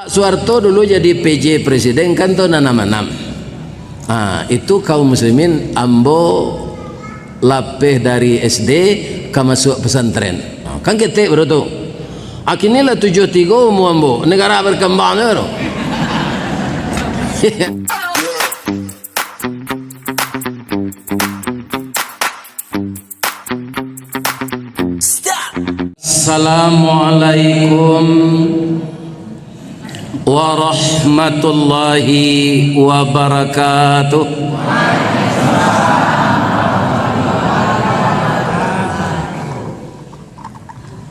Soeharto dulu jadi PJ presiden kan tahun 66. Itu kaum muslimin ambo lapeh dari SD ke masuk pesantren. Kan ketek bro tuh. Akhirnya lah 73 umum ambo negara berkembang bro. Assalamualaikum warahmatullahi wabarakatuh.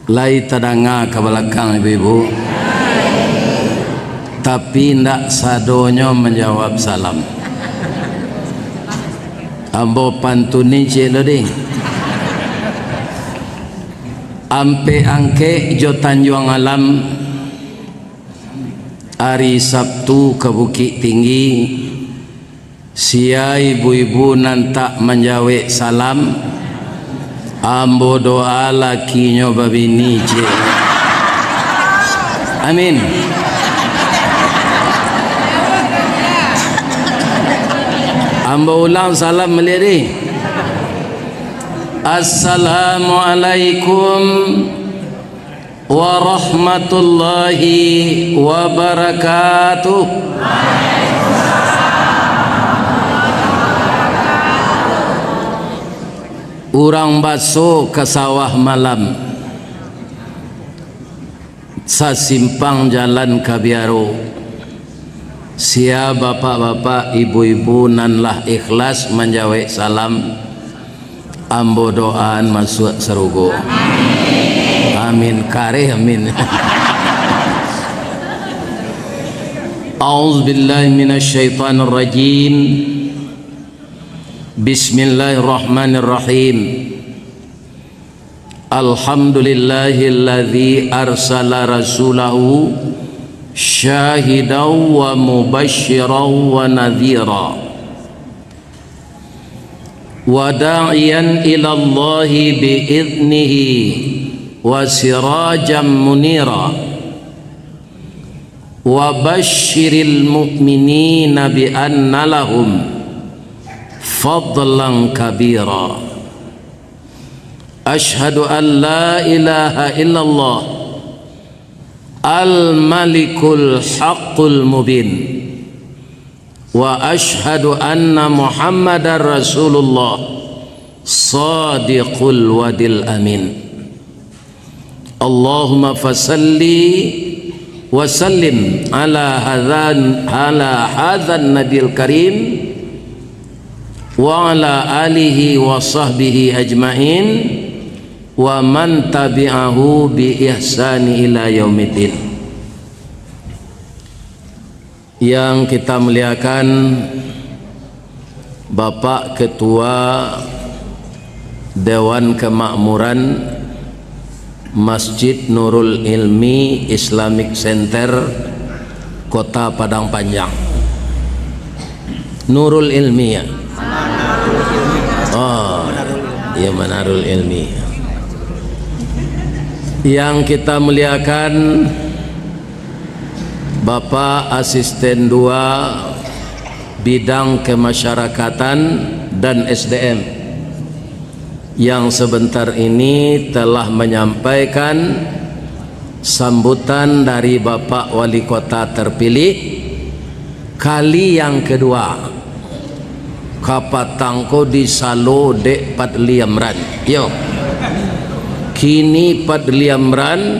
Lai tadanga ke belakang ibu-ibu, tapi ndak sadonyo menjawab salam. Ambo pantuni cik lo ding. Ampe angke jo Tanjung Alam hari Sabtu ke Bukit Tinggi. Sia ibu-ibu nantak menjawab salam. Ambo doa lakinya babini je. Amin. Ambo ulang salam meliri. Assalamualaikum warahmatullahi wabarakatuh. Urang baso ke sawah malam, sa simpang jalan Kabiaro. Sia bapak-bapak ibu-ibu nanlah ikhlas menjawab salam. Ambo doaan masuk serugo. Amin kareh amin. A'udzubillahi minasyaitonir rajim. Bismillahirrahmanirrahim. Alhamdulillahilladzi arsala rasulahu syahidan wa mubasysyiran wa nadhira wa da'iyan ila Allahi bi'idnihi wa sirajan munira wa basyiril mu'minina bi anna lahum fadlan kabira. Ashhadu an la ilaha illallah al-malikul haqqul mubin wa ashhadu anna muhammadar rasulullah sadiqul wadil amin. Allahumma fasalli wa sallim ala hadzal nabiyil karim wa ala alihi wa sahbihi ajma'in wa man tabi'ahu bi ihsani ila yaumiddin. Yang kita muliakan Bapak Ketua Dewan Kemakmuran Masjid Nurul Ilmi Islamic Center Kota Padang Panjang. Nurul Ilmi ya. Oh, ya Manarul Ilmi. Yang kita muliakan Bapak Asisten 2 Bidang Kemasyarakatan dan SDM yang sebentar ini telah menyampaikan sambutan dari Bapak Wali Kota terpilih kali yang kedua. Kapatangko di Salo dek Padliamran. Yo. Kini Padliamran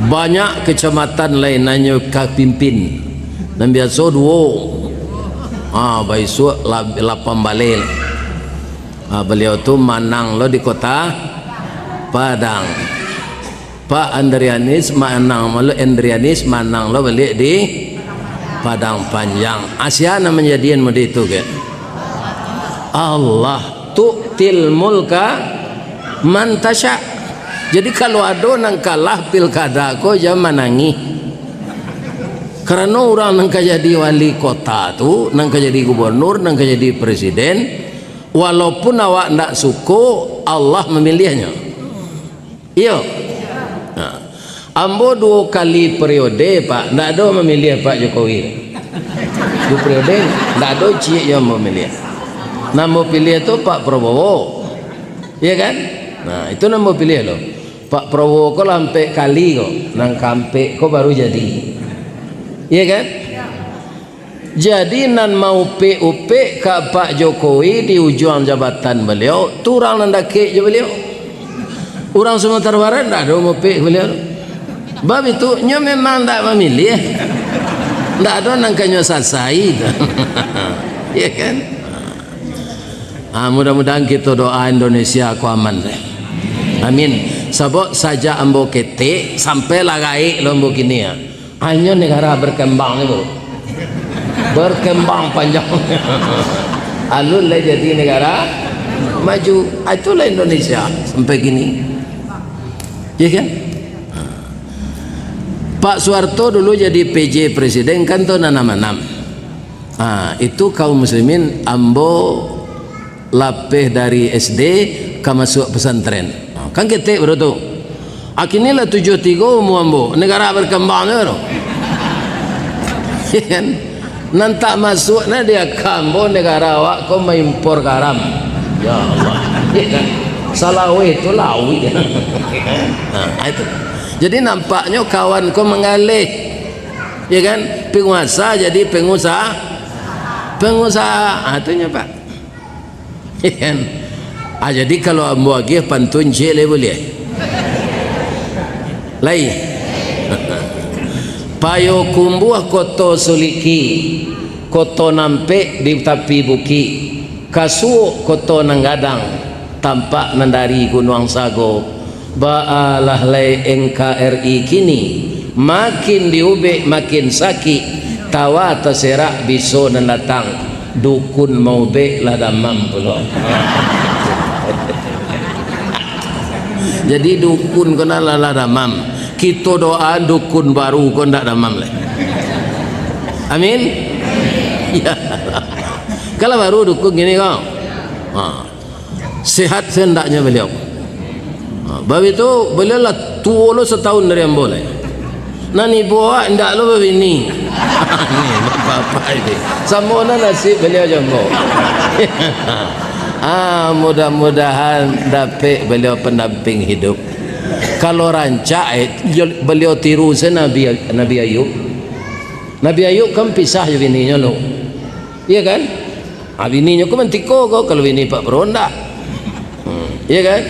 banyak kecamatan lainnya kapimpin. Dan biasa duo. Baisu lapam balil. Beliau tu manang lo di kota Padang. Pak Andrianis manang lo Andrianis manang lo balik di Padang Panjang. Asyana menjadian mudi itu ke. Allah tu'til mulka man tasya. Jadi kalau ada nang kalah pilkada ko jangan menangi. Karena orang nang jadi wali kota tu, nang jadi gubernur, nang jadi presiden, walaupun awak ndak suka, Allah memilihnya. Iya. Nah, Ambo 2 kali periode Pak, ndak ada memilih Pak Jokowi. 2 periode ndak ada cik yang memilih. Nama pilih itu Pak Prabowo, ya kan? Nah itu nama pilih loh. Pak Prabowo kok lampe kali kok, nang kampe kok baru jadi, ya kan? Jadi nan mau PUP ke Pak Jokowi di ujung jabatan beliau, tu orang nandake je beliau. Orang Sumatera Barat ndak ada mau PUP beliau. Bab itu nyo memang ndak memilih, ndak ada nangkanya selesai, ya kan? Mudah-mudahan kita doa Indonesia ku aman. Amin. Sebab saja ambo kete sampai lagai lombo kini ya. Hanya negara berkembang ni bro. Berkembang panjang. Alun lah jadi negara maju. Itulah Indonesia sampai gini. Ya kan? Pak Soeharto dulu jadi PJ presiden kan tahun 66. Itu kaum muslimin ambo lapeh dari SD ke masuk pesantren. Kan ketek bro tu. Akhirnya lah 73 ambo negara berkembang bro. Ya kan? Nan tak masuk na dia kambo negara awak kau mengimpor garam. Ya Allah. Ya kan? Salawe itu lawi. Itu. Jadi nampaknya kawan kau mengalih, ya kan? Penguasa jadi pengusaha, itunya Pak, ya kan? Jadi kalau ambo lagi pantun je boleh, lain. Payo kumbuh koto suliki, koto nampe di tapi buki, kasu koto nanggadang, tampak nandari gunung sago. Baalah lay NKRI kini makin diube makin sakit tawa terserak biso dan datang dukun mau be lah damam pula. Jadi dukun kena lah damam, kita doa dukun baru kau ndak damam lah. Amin. Ya. Kalau baru dukun gini kau sehat sendaknya beliau. Bab itu beliau lah tua lo setahun dari ambo lah. Nani buat ndak lo begini. Ni bapak ini. Sama nasib beliau jambo. Mudah-mudahan dapat beliau pendamping hidup. Kalau rancak beliau tiru Nabi Ayub. Nabi Ayub kan pisah je bininya lo. Iya kan? Bininya kau mentiko kau kalau bini Pak Beronda. Iya kan?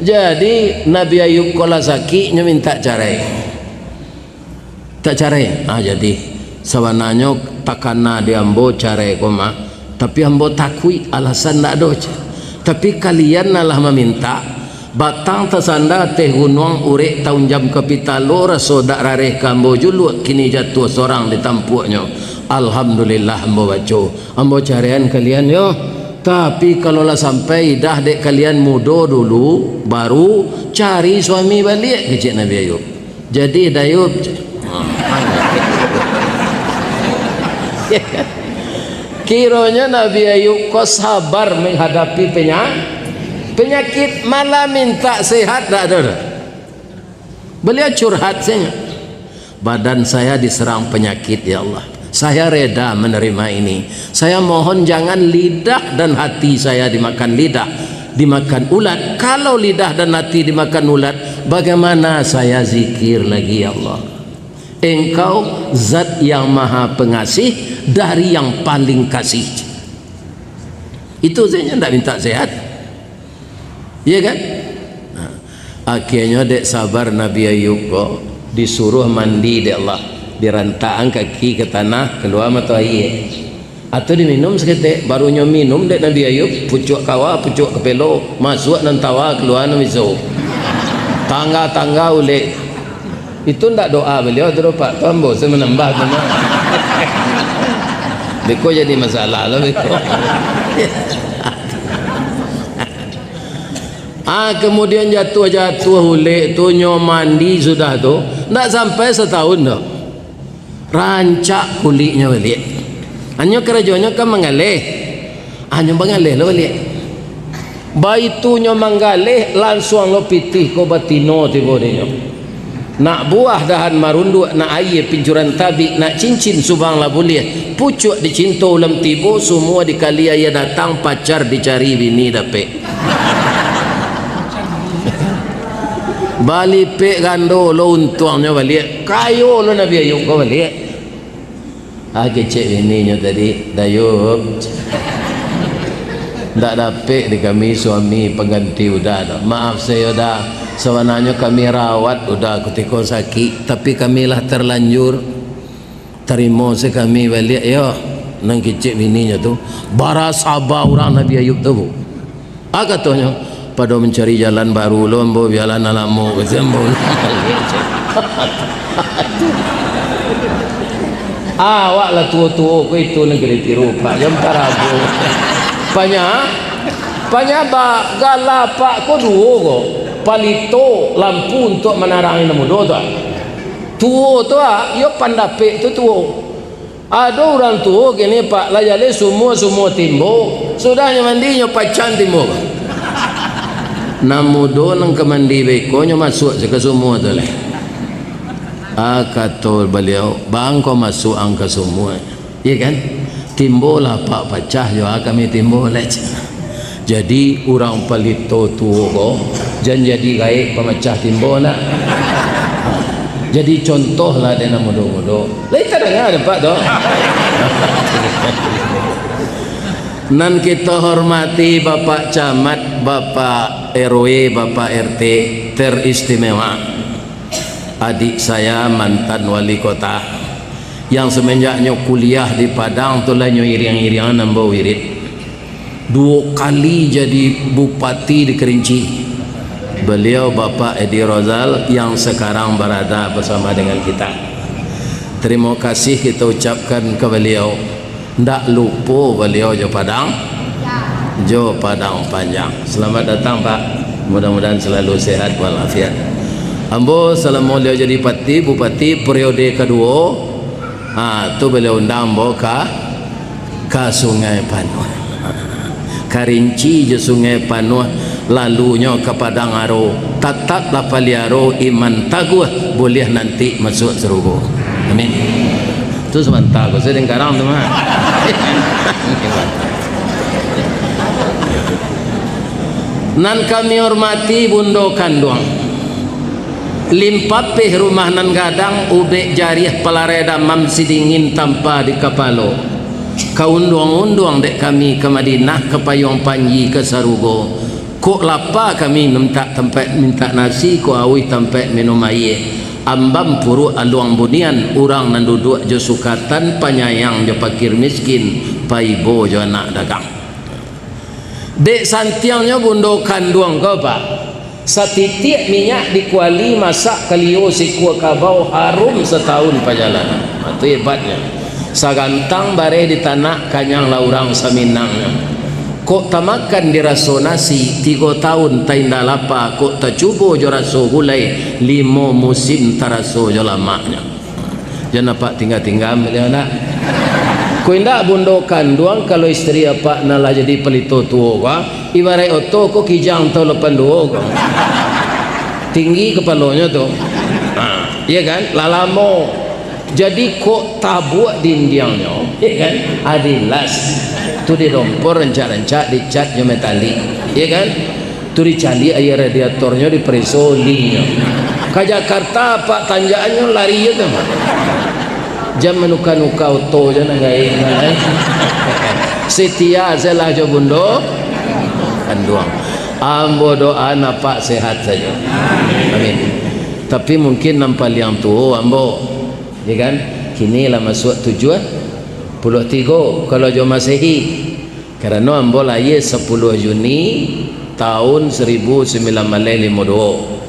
Jadi Nabi Ayub kalau sakit nya minta cerai. Tak cerai. Jadi sebenarnya takana dia ambo cerai koma, tapi ambo takui alasan nak ada. Tapi kalian nalah meminta batang tersanda teh gunung urek tahun jam kapitalo raso dak rareh kambo julu kini jatuh seorang di tampuknya. Alhamdulillah ambo baco. Ambo carian kalian yo. Tapi kalau lah sampai dah dek kalian muda dulu baru cari suami balik ke Cik Nabi Ayub. Jadi Ayub kiranya Nabi Ayub kau sabar menghadapi penyakit malah minta sehat tak ada. Beliau curhat saja. Badan saya diserang penyakit ya Allah. Saya reda menerima ini. Saya mohon jangan lidah dan hati saya dimakan lidah, dimakan ulat. Kalau lidah dan hati dimakan ulat, bagaimana saya zikir lagi ya Allah? Engkau zat yang maha pengasih dari yang paling kasih. Itu saya tidak minta sehat, ya kan? Akhirnya dek sabar Nabi Ayub kok disuruh mandi dek Allah, dirantaan kaki ke tanah keluar mata air atau diminum seketik barunya minum dek Nabi Ayub pucuk kawa pucuk kepelo masuk dan tawa keluar namizo tangga-tangga ulek itu ndak doa beliau terus Pak Tombo saya menambah nama beko jadi masalah lah beko. Kemudian jatuh ulek tu mandi sudah tu ndak sampai setahun dah rancak kulitnya balik. Hanya kerajanya kan mengalih. Hanya mengalih lah balik. Baitunya mengalih langsung lo pitih ko batino tiba dia. nak buah dahan marundu, nak air pincuran tabi, nak cincin subang lah boleh, pucuk dicinta ulam tibo, semua dikali ayah datang pacar dicari bini dapet. Balik pek gando lo untuangnya balik, kayo lo Nabi Ayub kau balik. Kecek bininya tadi dayub. Tak dapat di kami suami pengganti udah. Maaf saya udah, sebenarnya kami rawat udah ketika sakit, tapi kamilah terlanjur terima se kami balik ya. Nang kecik bininya tu bara sabah orang Nabi Ayub tu. Katanya pada mencari jalan baru lo ambo jalan alamu ambo. Awak lah tua-tua ko itu negeri tiru pak jam tarabu. Banyak ba galapak ko duo ko palito lampu untuk menerangi namudo tu. Tuo tu yo pandape tu tuo. Ada orang tua gini pak layale semua timbo sudahnya mandinya pacan timbo. Namudo nang kemandi beko nyo masuk ke semua tu leh. Kata beliau bang kau masuk angka semua, iya kan? Timbul apa pecah juga kami timbul leh. Jadi orang palito tua ko jangan jadi gaib pemecah timbul nak. Jadi contoh lah dia nak mudo-mudo. Lain tak dengar pak tu. Nan kita hormati Bapak Camat, Bapak RW, Bapak RT teristimewa. Adik saya mantan wali kota yang semenjaknya kuliah di Padang tu lah nyo iriang-iriang nambah wirid. 2 kali jadi bupati di Kerinci. Beliau Bapak Edi Rozal yang sekarang berada bersama dengan kita. Terima kasih kita ucapkan ke beliau. Ndak lupa beliau jo Padang. Jo Padang panjang. Selamat datang Pak. Mudah-mudahan selalu sehat walafiat. Ambo selama beliau jadi bupati periode kedua, tu beliau undang ambo ke Sungai Panuh. Karinci je Sungai Panuh, lalunya ke Padang Aro. Tataplah paliaro iman taguh, boleh nanti masuk surga. Amin. Tu sebentar, saya dengarang tu mah. Nan kami hormati Bundo Kanduang. Limpapih rumah nan gadang ubek jariah pelareda mamsi dingin tanpa di kapalo. Kaunduang-unduang dek kami ke Madinah, ke Payung Panji, ke Sarugo. Kok lapa kami minta nasi, ko awi tempat minum air. Ambam puru aluang bunian, orang nan duduk jo sukatan, panyayang jo pakir miskin, paibo jo anak dagang. Dek santiangnya Bundo Kanduang kau pak. Satitik minyak dikuali masak kalio sikua kabau harum setahun perjalanan. Itu hebatnya. Sagantang bare di tanah kanyang laurang saminangnya. Kok tamakan diraso nasi 3 tahun tainda lapa, kok tacubo jo raso gulai 5 musim taraso jo lamaknya. Jangan pak tinggal-tinggal beliau nak. Kau indak Bundo Kanduang kalau istri apa nalah jadi pelito tua ka, ibarat oto ko kijang to lepan dua ko. Tinggi kepalanya tu. Iya kan? Lalamo. Jadi kok tabuk dindiangnya, iya kan? Adilas. Tu di dompor rencak-rencak dicat jo metalik. Iya kan? Tu dicali air radiatornya di presolinya. Ke Jakarta pak tanjakannya lari tu mah. Jam menuka-nuka auto je nak gaya setia selah jo Bundo Kanduang. Ambo doa napak sehat saja. Amin. Tapi mungkin nampak yang tu ambo, ya kan? Kini lah masuk 73 kalau jo Masehi. Kerana ambo lahir 10 Juni tahun 1952.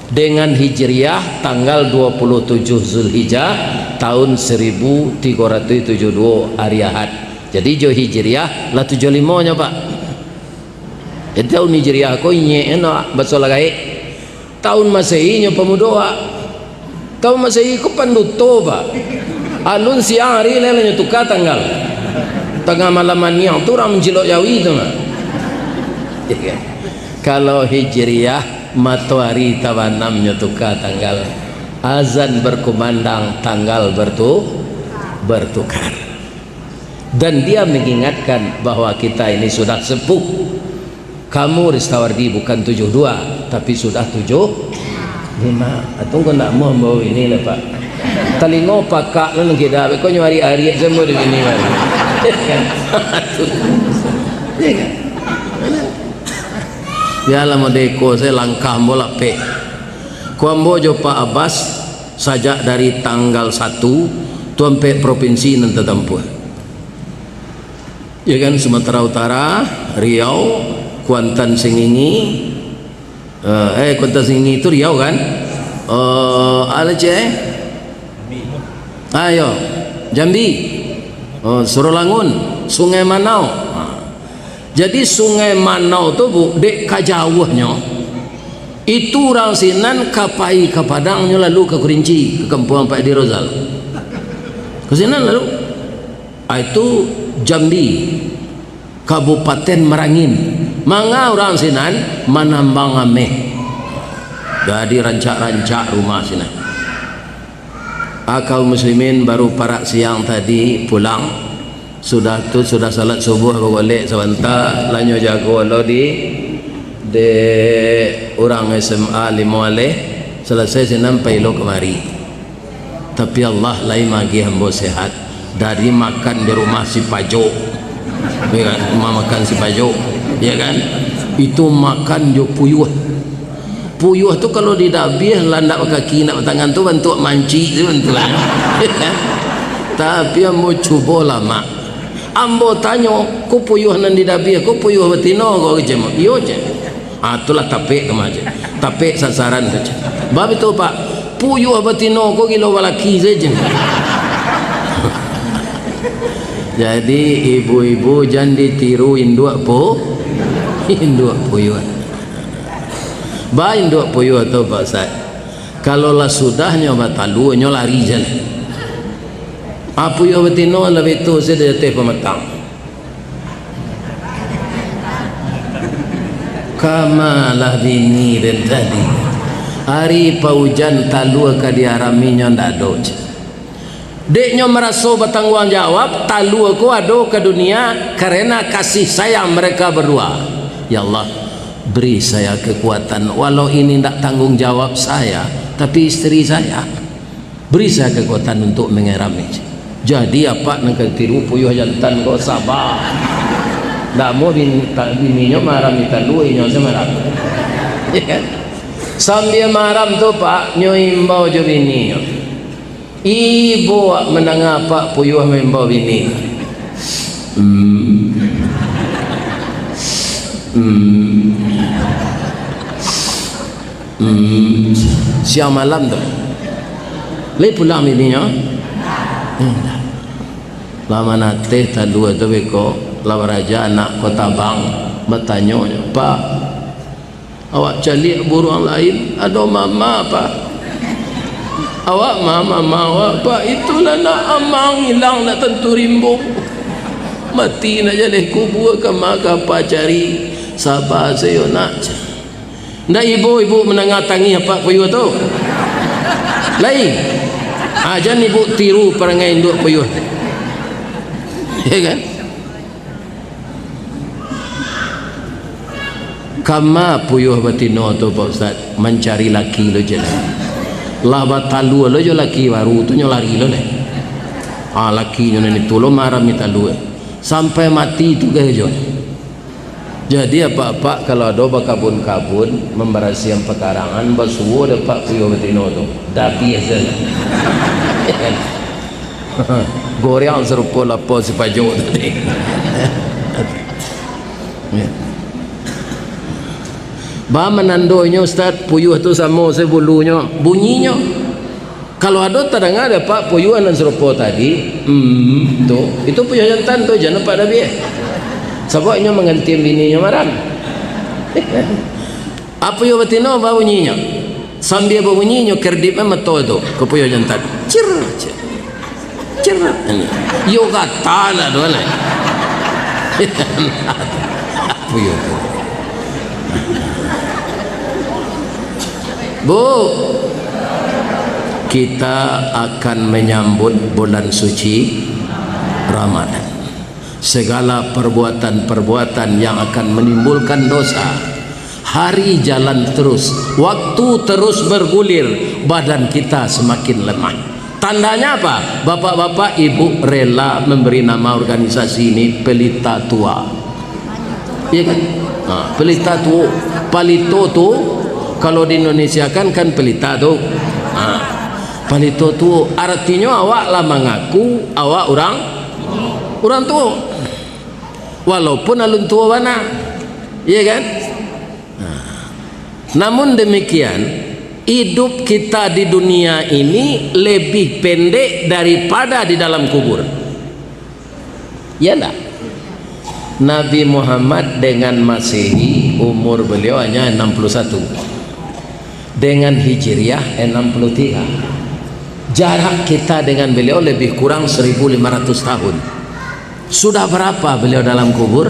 Dengan Hijriah tanggal 27 Zulhijjah tahun 1372 hari Ahad. Jadi jo Hijriah lah 75 nya pak. Tahun Hijriah ko nye enak basol gae. Tahun Masehi nya pemuda. Tahun Masehi ko panduto pak. Alun siang hari lelanya tukar tanggal. Tengah malaman yang tu orang menjilok Jawi tu mah. Kalau Hijriah matahari tawanamnya tukar tanggal azan berkumandang, tanggal bertukar. Dan dia mengingatkan bahwa kita ini sudah sepuh. Kamu Ristawardi bukan 72 tapi sudah 75. Atau kau nak mau bawa ini lah Pak. Telingo pakak lah nak kita. Kau nyari hari semua di sini kan. Biarlah modeko saya langkah bola pe. Kuambo jo Pak Abbas sajak dari tanggal 1 tuampe provinsi nanti tempuh. Ya kan, Sumatera Utara, Riau, Kuantan Sengingi, Kuantan Sengingi itu Riau kan? Ada ayo Jambi, Surolangun, Sungai Manau. Jadi Sungai Manau tu bu dek kajauhnya itu orang sinan kapai ke Padangnya lalu ke Kerinci ke Kampung Pak Edi Rozal ke sinan lalu itu Jambi Kabupaten Merangin manga orang sinan manambang ameh jadi rancak-rancak rumah sinan. Kaum muslimin baru parak siang tadi pulang sudah salat subuh boleh sebentar lanyo jago lo di orang SMA 5 aleh selesai sinampai lo kemari. Tapi Allah lain magi hamba sehat dari makan di rumah si Pajo, ya kan? Makan si Pajo, ya kan? Itu makan jo puyuh tu kalau di dabih landak kaki nak tangan tu bantu manci tu bantu lah. Tapi ambo cuba lama. Ambo tanya, ku puyuh nan di dabih, ku puyuh betino kau kerja mak? Iyo je. Itulah tapik kemaja. Tapik sasaran saja. Bab itu Pak, puyuh betino kau gilo balaki saja. Jadi ibu-ibu jangan ditiru induk puyuh. Ba induk puyuh tu Pak Ustaz. Kalau lah sudah nyoba talu nyo lari je. Puyuh betino lebih tu saya teh pemetang. Kamalah bini dan tadi. Hari paujan talu ke diaraminya ndak ada. Deknya merasa bertanggung jawab talu aku ada ke dunia karena kasih sayang mereka berdua. Ya Allah, beri saya kekuatan walau ini tidak tanggung jawab saya tapi istri saya, beri saya kekuatan untuk mengerami. Jadi apa nak tiru puyuh jantan kau sabar. Tak mau bininya marah minta dua nyo semarang. Sambil marah tu Pak nyo imbau jo bininya. Ibu menangah Pak puyuh membau bini. Siang malam tu le pulang bininya. Lama nate tadua tu beko lawan raja anak kota bang bertanya, Pak awak cari burung lain ada mama Pak? Awak mama awak Pak itulah nak amang hilang nak tentu rimbo mati nak jadi kubur ke maka apa cari sabar saya nak. Ndak ibu menengah tangi apa puyuh tu lain. Jangan ibu tiru perangai induk puyuh. Ya kan? Kama puyuh batino tu Pak Ustaz mencari laki lo je. Lah batalu lo je laki baru tu nyolari lo le. Laki nyo ni tu lo marah minta lu. Sampai mati tu ke jo. Jadi apa-apa kalau ada bakabun-kabun memberasi yang pekarangan basuh dapat puyuh batino tu. Dah biasa. Goreng serupa lapor si Pajo tadi. Ba menandonya Ustaz puyuh tu sama sebulunya bunyinya. Kalau ada terdengar ada Pak puyuh dan serupa tadi, tu itu puyuh jantan tu jangan Pak Nabi. Sebabnya mengganti bininya maram. Apa puyuh betina ba bunyinya? Sambil bunyinya kerdip meto tu ke puyuh jantan. Cer. Yo kata lah doa lah. Puyuh tu. Bu, kita akan menyambut bulan suci Ramadan. Segala perbuatan-perbuatan yang akan menimbulkan dosa, hari jalan terus, waktu terus bergulir, badan kita semakin lemah. Tandanya apa? Bapak-bapak, ibu rela memberi nama organisasi ini Pelita Tua. Iya kan? Pelita Tua. Palito tu kalau di Indonesia kan pelita tu. Palito tu artinya awak lah mengaku awak orang tua. Walaupun alun tua mana. Iya kan? Namun demikian, hidup kita di dunia ini lebih pendek daripada di dalam kubur. Ya enggak? Nabi Muhammad dengan Masehi umur beliau hanya 61, dengan Hijriah 63. Jarak kita dengan beliau lebih kurang 1500 tahun. Sudah berapa beliau dalam kubur?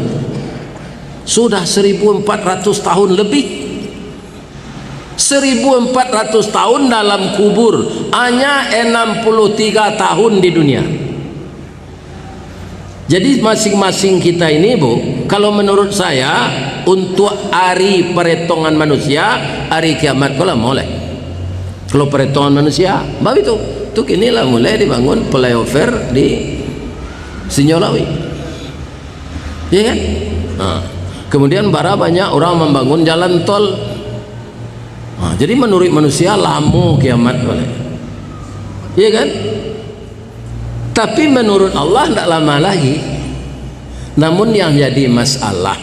Sudah 1400 tahun lebih. 1400 tahun dalam kubur, hanya 63 tahun di dunia. Jadi masing-masing kita ini, Bu, kalau menurut saya untuk hari perhitungan manusia, hari kiamat kalau mulai. Kalau perhitungan manusia, bab itu kinilah mulai dibangun flyover di Sinyolawi. Iya kan? Kemudian banyak orang membangun jalan tol. Jadi menurut manusia lama kiamat boleh. Iya kan? Tapi menurut Allah tidak lama lagi. Namun yang jadi masalah,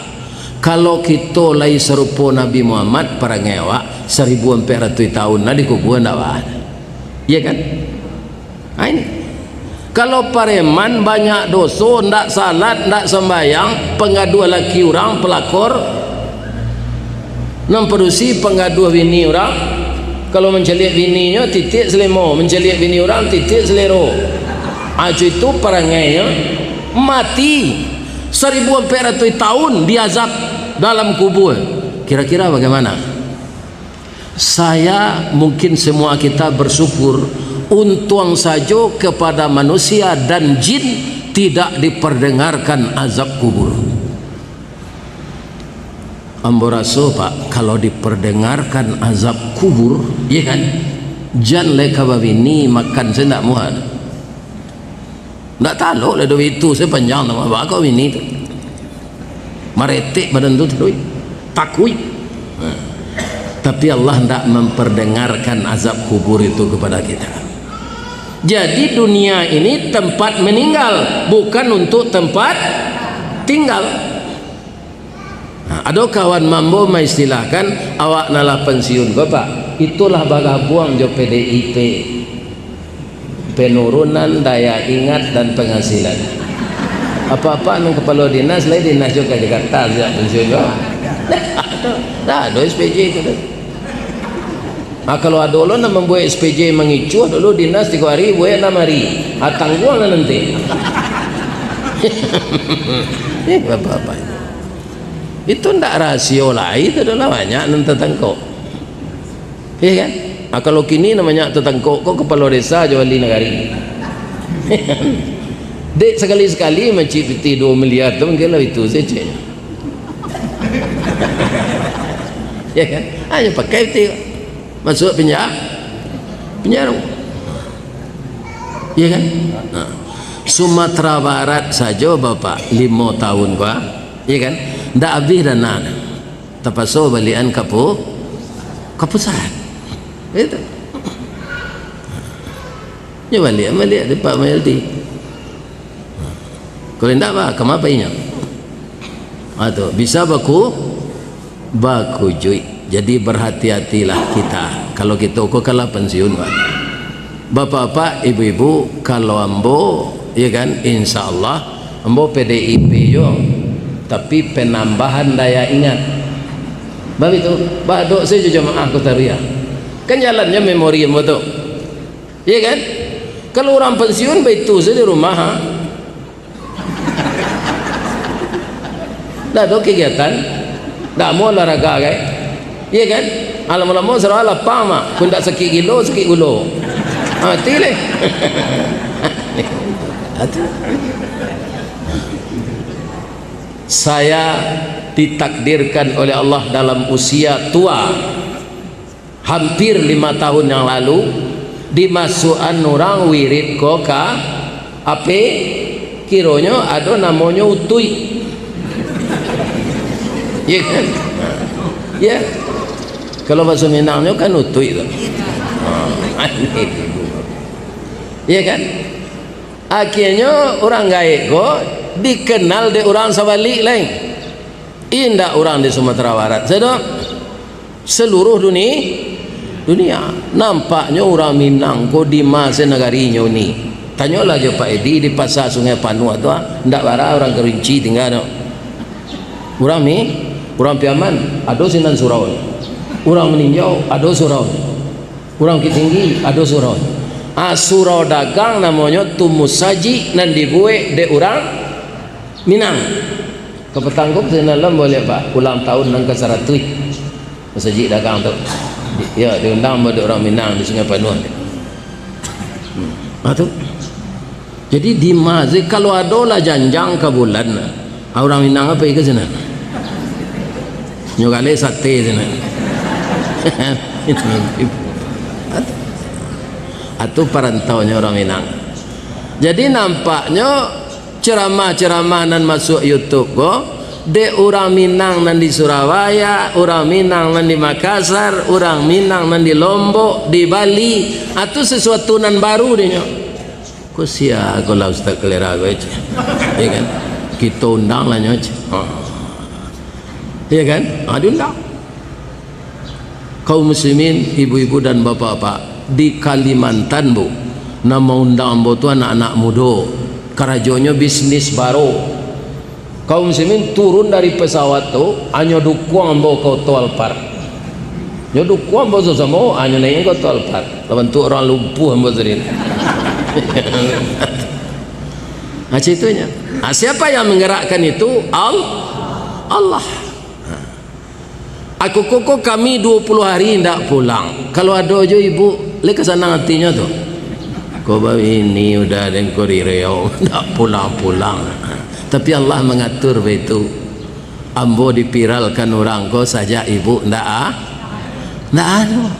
kalau kita lagi serupa Nabi Muhammad para ngewak 1400 tahun nah dikubur tidak ada. Iya kan? Ini kalau pareman banyak dosa, tidak salat, tidak sembahyang, pengadu laki orang pelakor, memperusi pengadu bini orang. Kalau menceliak bininya titik selemo, menceliak bini orang titik selero. Ajo itu perangainya mati 1400 tahun diazab dalam kubur. Kira-kira bagaimana? Saya mungkin semua kita bersyukur untung saja kepada manusia dan jin tidak diperdengarkan azab kubur. Ambo rasa Pak, kalau diperdengarkan azab kubur, ya kan? Jan leka babini makan saya tak muat. Tak tahu lah duit itu saya panjang nama bakau ini tu. Maretik badan tu terus takui. Tapi Allah tidak memperdengarkan azab kubur itu kepada kita. Jadi dunia ini tempat meninggal, bukan untuk tempat tinggal. Ada kawan mambo mengistilahkan awak nalah pensiun Bapak, itulah bagabuang jo PDIP, penurunan daya ingat dan penghasilan. Apa-apa nang kepala dinas lain dinas juga Jakarta sejak pensiun jo. Dah ada SPJ itu dah. Kalau ada orang nak membuat SPJ mengicu dulu dinas 3 hari buat 6 hari. Tangguh lah nanti. Apa-apa itu ndak rasio lah, itu adalah banyak nanti tengkok. Iya kan? Kalau kini namanya tetangkok kok kepala desa jual di negari. Dek sekali-sekali mencipti 2 miliar tu mungkin lah itu saja. Ya kan? Hanya pakai itu masuk penjara. Ya kan? Sumatera Barat saja Bapak 5 tahun gua. Ya kan? Ndak habis dana. Terpaksa balian kapusat. Itu. Ya balik di Pak Mayaldi. Kalau tidak apa, kenapa ini? Atau bisa baku jui. Jadi berhati-hatilah kita. Kalau kita kalah pensiun, Pak. Bapak-bapak, ibu-ibu, kalau ambo, ya kan, insya Allah, ambo PDIP yo. Tapi penambahan daya ingat. Bab itu, badok saya jemaah Kota Ria. Kan jalannya memori yang betul. Iya kan? Kalau orang pensiun begitu saja di rumah. Dah ada kegiatan, dah mau olahraga kan? Iya kan? Alam-alam serah lapang mak, pun tak sakit gilo, sakit gulo. mati leh. Saya ditakdirkan oleh Allah dalam usia tua, hampir 5 tahun yang lalu, dimasukkan orang wirid koka apa kironya ada namanya utui, ya kan? Ya, kalau bahasa Minangnya kan utui tu, ya kan? Akhirnya orang gaib ko dikenal di orang sabalik lain, indah orang di Sumatera Barat, seluruh dunia nampaknya orang Minang ko di masa negarinya ni. Tanyalah je Pak Edi di pasar Sungai Panu tu, ndak bara orang Kerinci tinggal no. Orang Piaman ada sinan surau, orang meninjau ada surau, orang Kitinggi ada surau. Surau dagang namanya Tumusaji nan dibuat de orang Minang. Kepetanggup senalam boleh Pak ulang tahun nang ke-100 Musaji dagang tu. Ya, diundang pada orang Minang di Sungai Panu. Tu. Jadi di masjid kalau ada lah janjang ke bulan, orang Minang apa ke sana? Nyogale sate sana. Atau perantaunya orang Minang. Jadi nampaknya ceramah-ceramah nan masuk YouTube ko de orang Minang nan di Surabaya, orang Minang nan di Makassar, orang Minang nan di Lombok, di Bali, atau sesuatu nan baru dia. Kau sia kalau Ustaz kelera kau aja, ya kan? Kita undang lah nyoc, ya kan? Diundang. Kaum muslimin, ibu-ibu dan bapak-bapak di Kalimantan bu, nama undang bu tu anak-anak muda, kerajonyo bisnis baru. Kaum muslimin turun dari pesawat tu, hanya dukuang bu kau tol par, hanya dukuang bu sesama, hanya naik kau tol par, bentuk orang lumpuh bu sendiri. Itunya. Siapa yang menggerakkan itu? Allah. Aku koko kami 20 hari tidak pulang. Kalau ada aja ibu, lek kesana hatinya tu. Kau bawa ini udah ada yang di Riau, tidak pulang-pulang. Tapi Allah mengatur begitu. Ambo dipiralkan orang kau saja ibu tidak ada.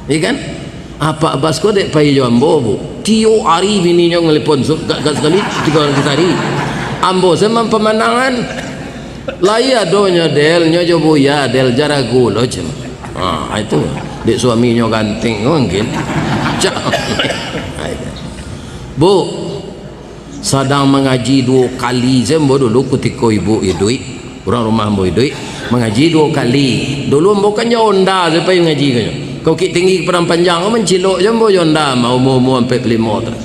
Ya kan? Apa abas kau dek pakai jambo bu? Tio hari bininya ngelipon sekali 3 hari. Ambo sama pemandangan. Lai adonya delnya jobo ya del jaragu loh cem. Itu dek suaminya ganteng mungkin. Bu, sedang mengaji 2 kali sembo dulu ketika ibu idui, orang rumah ibu idui mengaji 2 kali. Dulu bukannya onda supaya ngaji kan. Kau kit tinggi perang panjang kau mencilok je mbo yonda mau sampai 5 terus.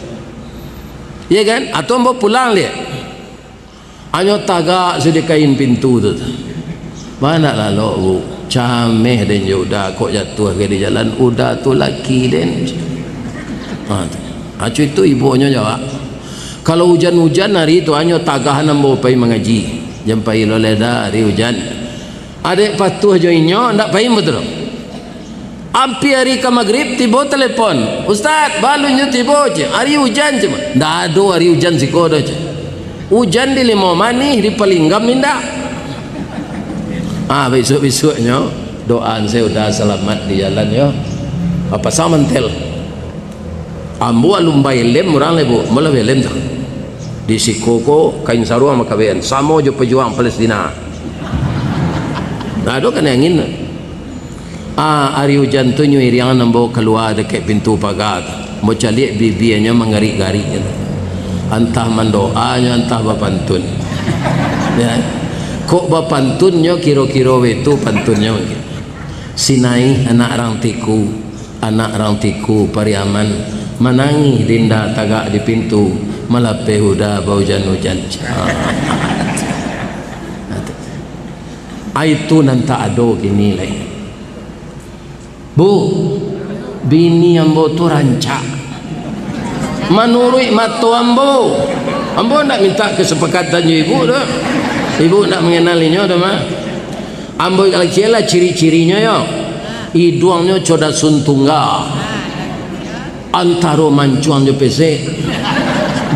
Ya kan? Atau mbo pulang dia. Hanya tagak sedekain pintu tu. Mana lah lo bu? Cameh dan udah kok jatuh ke di jalan udah tu laki den. Acu itu ibunya jawab. Kalau hujan-hujan hari itu hanya tagahan mbo pai mengaji. Jampai lo leda hari hujan. Adik patuh joinyo ndak pai betul. Ampi hari ke maghrib tiba telepon, Ustaz balunya tiba je hari hujan je ndak ada hari hujan si kodo je hujan di Limau Manis di Palinggam minda. Besok-besoknya doaan saya udah selamat di jalan ya apa samantel ambu alumbai lem orang lebu malah lem di Sikoko kain sarung sama kabean sama je pejuang Palestina. Nah ada kan yang ini hari hujan tu nyuiriangan nambaw keluar dekat pintu pagar mau calik bibianya mengarik-garik entah mendoanya entah bapantun ya. Kok bapantunnya kira-kira itu pantunnya mungkin sinai anak orang tiku Pariaman menangis dinda tagak di pintu malape huda bau hujan-hujan. Itu nanti ada gini lain bu, bini ambo tu rancak menurut matu ambo nak minta kesepakatan ibu dah, ibu nak mengenalinya dah mah. Ambo kalau cila ciri-cirinya ya hidungnya coda suntungga antara mancuang je pesek,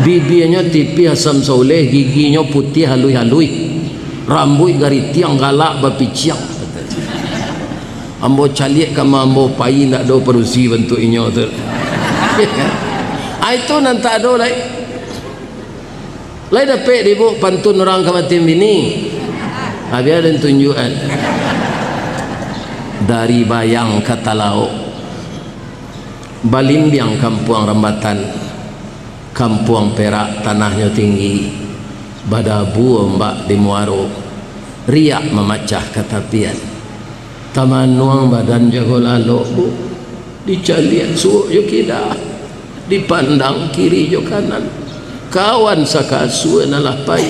bibirnya tipis asam soleh, giginya putih halui-halui, rambut gari tiang galak bapiciang. Ambo caliak kama ambo pai nak do perusi bentuk inyo tu. Itu nanti ada lai dapat ibu pantun orang kamatim bini. Habis ada tunjukan dari bayang kata lauk, Balimbiang Kampuang Rambatan, Kampuang Perak tanahnya tinggi, badabu ombak di Muaro, riak memacah katapian, taman nuang badan jago lalu bu, dicalian suuk jo kidah, dipandang kiri jo kanan, kawan sakasu nalah pai,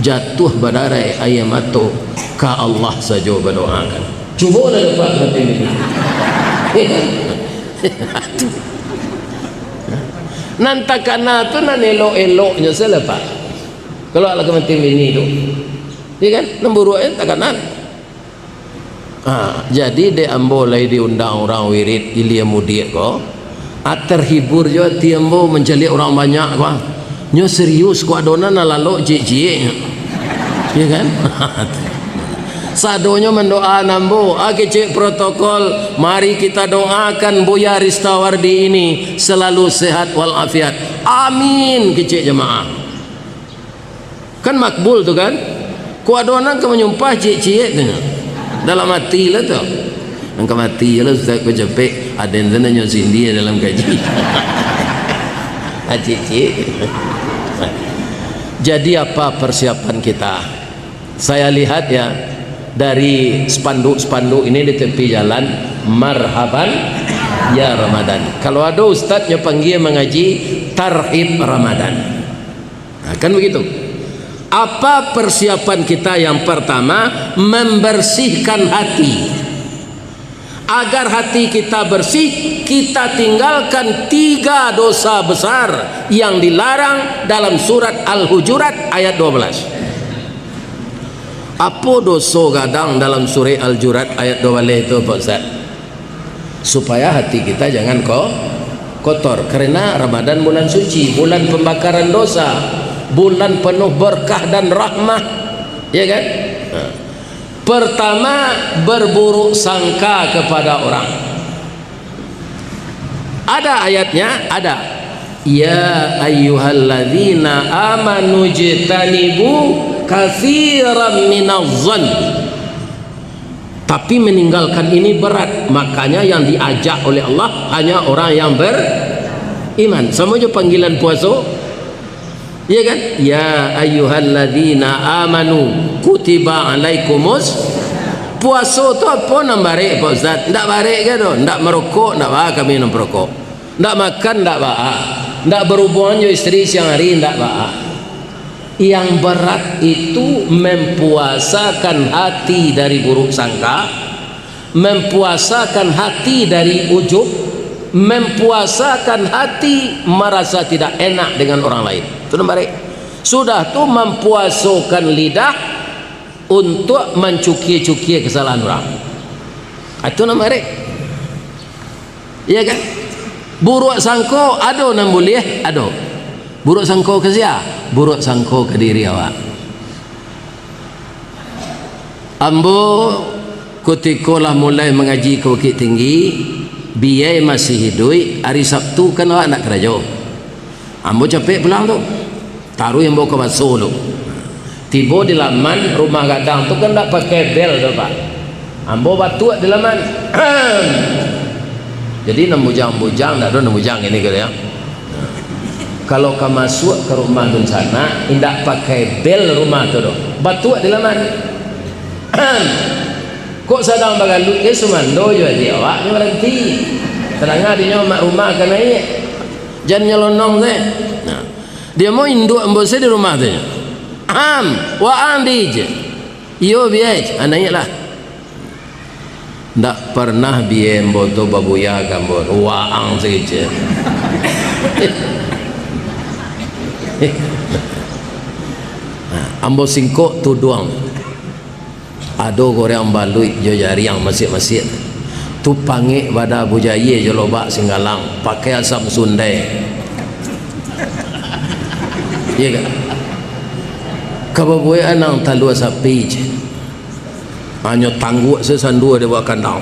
jatuh badarai ayam ato, ka Allah saja berdoakan. Cuba dah dapat hati ini. Nantakana tu nan elok-eloknya selepas. Kalau ala kemati ini tu, ya kan? Nemburu takanan. Jadi de ambo lay diundang orang wirid ilia mudik ko. Terhibur jo tiambo mencari orang banyak ko. Nyo serius ko adonan lalu cie-cie. Ya kan? Sadonya mendoa nambo cek protokol, mari kita doakan Buya Ristawardi ini selalu sehat walafiat, amin. Kecek jemaah kan makbul tu kan, kuadonan ke menyumpah cek dalam hati lah tu, angka mati lah Ustaz ku cepek ada yang nanya sindi dalam kaji. Cek. Jadi apa persiapan kita? Saya lihat ya dari spanduk-spanduk ini di tepi jalan, marhaban ya Ramadan. Kalau ada ustadznya panggil mengaji tarhib Ramadan. Nah, kan begitu. Apa persiapan kita? Yang pertama, membersihkan hati. Agar hati kita bersih, kita tinggalkan 3 dosa besar yang dilarang dalam surat Al-Hujurat ayat 12. Apa dosa gadang dalam surah Al-Jurat ayat 12 itu Pak Ustaz? Supaya hati kita jangan kotor. Karena Ramadan bulan suci, bulan pembakaran dosa, bulan penuh berkah dan rahmah, ya kan? Pertama, berburuk sangka kepada orang. Ada ayatnya, ada. Ya ayyuhalladzina amanu jtanibu katsiran minadh-dhann. Tapi meninggalkan ini berat, makanya yang diajak oleh Allah hanya orang yang beriman. Sama je panggilan puasa, ya kan? Ya ayyuhalladzina amanu kutiba alaikumus. Puasa tu apa nak barek Pak Ustaz? Ndak barek ke tu? Ndak merokok, ndak bah kami minum perokok. Ndak makan, ndak bah. Ndak berhubungan dengan isteri siang hari, ndak bah. Yang berat itu mempuasakan hati dari buruk sangka, mempuasakan hati dari ujub, mempuasakan hati merasa tidak enak dengan orang lain. Itu namanya. Sudah tu mempuasakan lidah untuk mencuki-cuki kesalahan orang. Itu namanya. Iya kan? Buruk sangko ada nan boleh, ada. Buruk sangko ke siapa? Buruk sangko ke diri awak. Ambo ketika lah mulai mengaji ke Bukit Tinggi, biaya masih hidup. Hari Sabtu kan awak nak kerja. Ambo capek pulang tu, taruh yang bawa ke basuh tu. Tiba di laman rumah gadang tu kan tak pakai bel tu Pak. Ambo batu di laman. Jadi nembujang-bujang, tak ada nembujang ini gitu ya. Kalau kamu masuk ke rumah dun sana, tidak pakai bel rumah tu doh. Batu di laman. Kok sedang bagalu ke sumando juga dia awak ni berhenti. Terangah dia mak rumah kan naik. Jangan nyelonong deh. Nah, dia mau induk embose di rumah tu. Wa andi je. Yo biar anaknya lah. Tak pernah biar boto babuya gambar waang saja. Ambo singkok tu doang. Ada orang balui jo jari yang masih-masih. tu panggil pada bujaya je lobak Singgalang pakai asam sundai. Iya kan? Kababuai anang talua sapi je. Hanya tangguh sesandua dia buat kandang.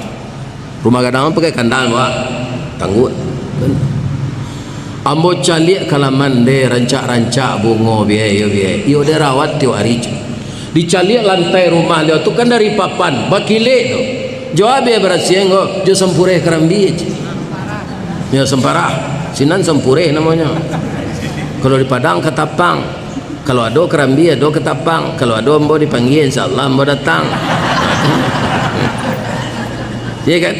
Rumah kandang pakai kandang buat tangguh. Ambo calik kalaman de rancak-rancak bunga biaya. Iyo dia rawat tiap hari je. Dicalik lantai rumah dia tu kan dari papan bakilik tu. Jawab dia berasiang kok, jo sempureh kerambi je. Ya semparah. Sinan sempureh namanya. Kalau di Padang ketapang. Kalau ada kerambi ada ketapang. Kalau ada ambo dipanggil insyaallah ambo datang. Ya kan?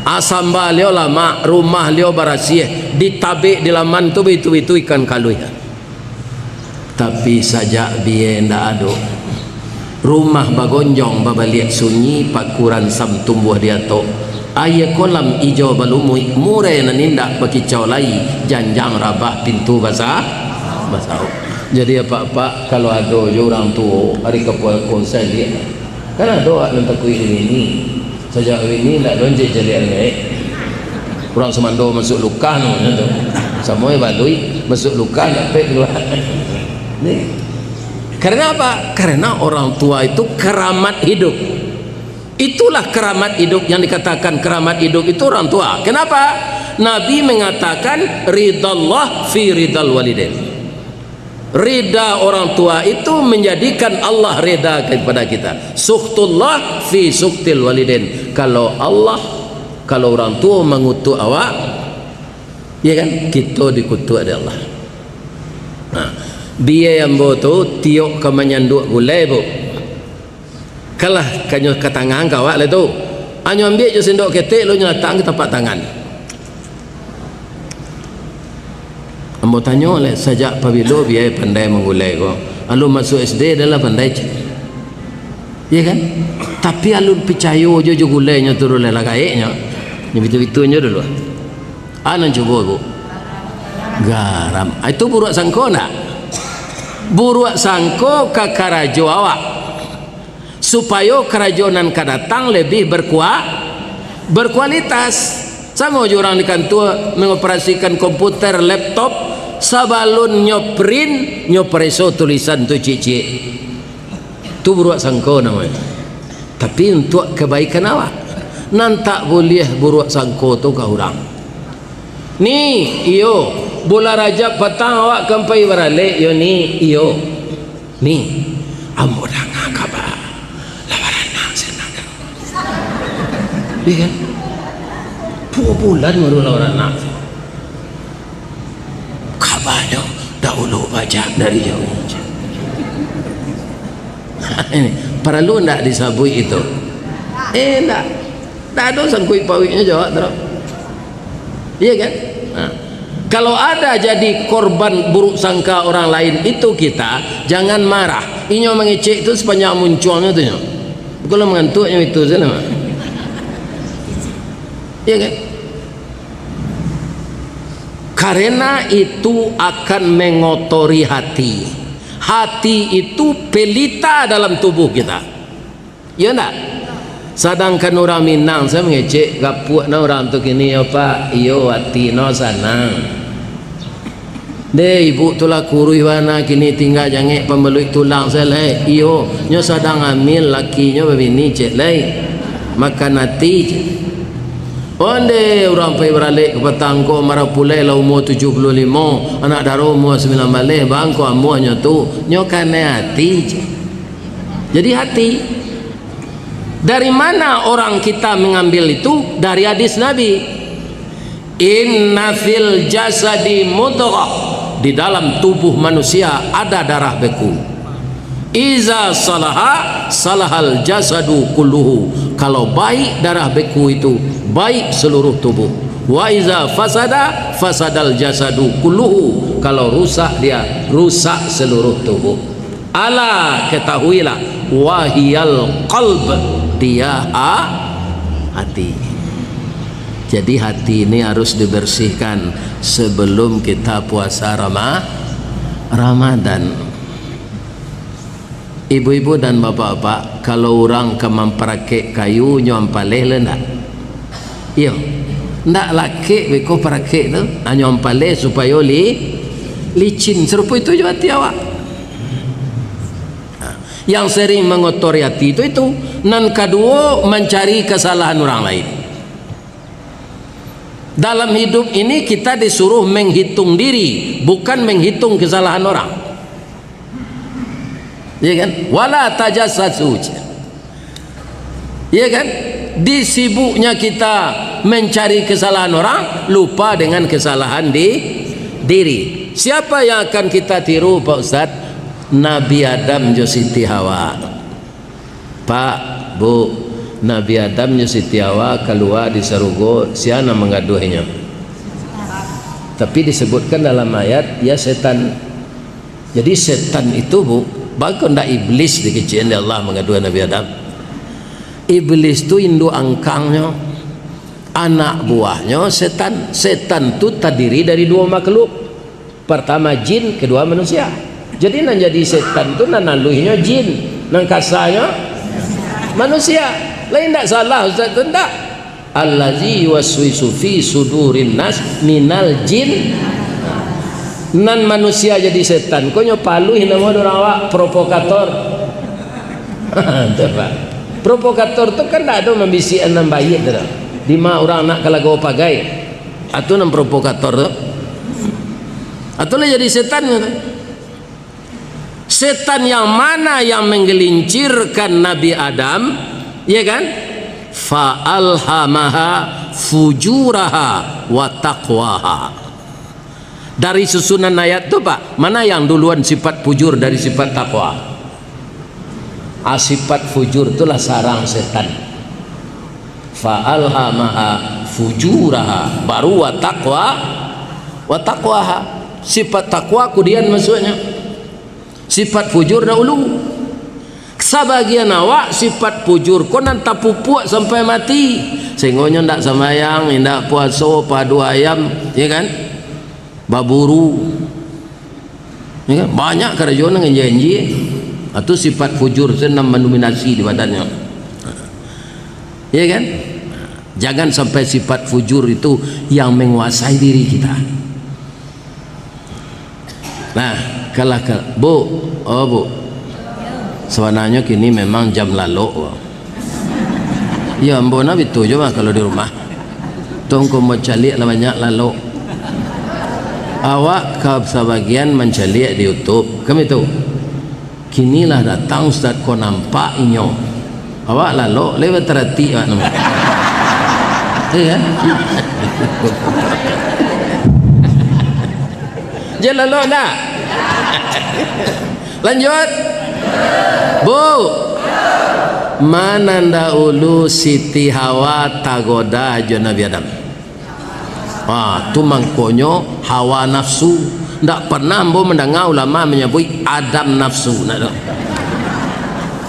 Asam balio lama rumah lio barasieh ditabik di laman tu itu ikan kalui. Tapi sajak biye ndak ado rumah bagonjong babaliak sunyi pakuran sam tumbuh dia to aya kolam ijo balumui mure nanindak bakicau lai janjang rabah pintu basah. Jadi apa-apa kalau ada je orang tua hari kepuasan saya dia kan ada yang takui ini sejak ini nak lonjek jalian ni orang semando masuk luka no semua balui masuk luka nak pek keluar. Karena apa? Karena orang tua itu keramat hidup. Itulah keramat hidup yang dikatakan keramat hidup itu orang tua. Kenapa? Nabi mengatakan ridallah fi ridal walidain. Rida orang tua itu menjadikan Allah reda kepada kita. Sukhtullah fi suktil walidain. Kalau orang tua mengutuk awak, ya kan? Kita dikutuk oleh Allah. Nah, biaya yang tu tiok ke menyanduk gulai bu kalah kanyo ke tangan kawak lah tu anyo ambil je sendok ketek lo nyelatang ke tapak tangan. Ambo tanya oleh sajak pabilo biaya pandai menggulai ko alun masuk SD adalah pandai je ya kan, tapi alun percaya je gulainya turun lelah gaiknya yang betul-betulnya dulu anan coba bu garam itu buruk sangko nak buruak sangko ke karajo awak supaya kerajonan kadatang lebih berkualitas. Sama orang di kantor mengoperasikan komputer laptop sabalun nyopreso tulisan tu cicik tu buruak sangko namanya. Tapi untuk kebaikan awak nan tak boleh buruak sangko tu ke orang ni iyo bola Rajab petang awak kampai barale yo ni iyo ni ambo danga kabar lawarana senang iya kan 2 bulan baru lawarana kabarnya dahulu baca dari jauh ini perlu ndak disabui itu ndak ada sangkui pawiknya jawab terus iya kan. Nah, kalau ada jadi korban buruk sangka orang lain itu kita jangan marah. Inyo mengecek itu sepanjang munculnya tu nyo. Kalau mengantuknya itu saja nama. Iya kan? Karena itu akan mengotori hati. Hati itu pelita dalam tubuh kita. Ya enggak? Sedangkan orang Minang saya mengecek gapuak na orang tu kini apa iyo hati no sanang de ibu tulah kurui wana kini tinggal jangan pembelui tulang saya lai iyo nyo sadang amil laki nyo babini cek lai makan hati onde orang pergi beralik ke petangko marah pulai lah umur 75 anak daro umur 9 balik bangko amuahnya tu nyo kena hati jadi hati. Dari mana orang kita mengambil itu? Dari hadis Nabi. Inna fil jasadi mudghah. Di dalam tubuh manusia ada darah beku. Iza salaha salahal jasadu kulluhu. Kalau baik darah beku itu baik seluruh tubuh. Wa iza fasada fasadal jasadu kulluhu. Kalau rusak dia rusak seluruh tubuh. Ala ketahuilah wahiyal qalb, dia hati. Jadi hati ini harus dibersihkan sebelum kita puasa Ramadan. Ibu-ibu dan bapak-bapak, kalau orang ke memperakek kayu nyampaleh lendak Iya. Ndak laki beko parakek tu hanya pale supaya licin serupa itu juga hati awak. Yang sering mengotori hati itu nan kedua mencari kesalahan orang lain. Dalam hidup ini kita disuruh menghitung diri, bukan menghitung kesalahan orang. Ya kan? Wala tajassasu. Ya kan? Disibuknya kita mencari kesalahan orang, lupa dengan kesalahan diri. Siapa yang akan kita tiru Pak Ustaz? Nabi Adam jo Siti Hawa. Pak, Bu, Nabi Adam jo Siti Hawa keluar di surga, siapa mengaduhinya? Tapi disebutkan dalam ayat ya setan. Jadi setan itu Bu, bahkan ndak iblis dikecilin Allah mengaduhi Nabi Adam. Iblis itu induk angkangnya, anak buahnya setan. Setan itu terdiri dari dua makhluk, pertama jin, kedua manusia. Jadi nan jadi setan itu nan naluhinya jin, nan kasarnya manusia. Lain tak salah Ustaz tu tak? Allazi yuwaswisu fi sudurin nas minal jin. Nan manusia jadi setan, kau nyopaluh nama orang awak provokator. Pak. Provokator tu kan tak ada membisi enam bayi tu. Lima orang nak kalau kau pagai, atau nam provokator tu. Atau lah jadi setan tu. Setan yang mana yang menggelincirkan Nabi Adam, ya kan? Fa'alhamaha fujuraha wa taqwaha. Dari susunan ayat tu Pak, mana yang duluan sifat fujur dari sifat takwa? Sifat fujur itulah sarang setan. Fa'alhamaha fujuraha baru wa taqwaha. Sifat takwa kemudian maksudnya. Sifat fujur dahulu. Sebagian awak sifat fujur konan tak pupuak sampai mati. Sengonya ndak sembahyang, ndak puasa, padu ayam, ya kan? Baburu. Ya kan? Banyak kerajaan yang janji. Atau sifat fujur senam mendominasi di badannya. Ya kan? Jangan sampai sifat fujur itu yang menguasai diri kita. Nah, kalau Bu, oh Bu, sebenarnya kini memang jam lalu. Ya, mbona itu juga kalau di rumah. Tunggu mau calik lah banyak lalu. Awak ke sebagian mencalik di YouTube, kami tu. Kinilah datang Ustaz kau nampak inyo. Awak lalu lewat terhati awak nama. Iya. Jangan lalu dah. Lanjut. Bu. Mana dahulu Siti Hawa tagoda jo Nabi Adam. Tu mangkonyo hawa nafsu. Ndak pernah mbo mendengar ulama menyebut Adam nafsu.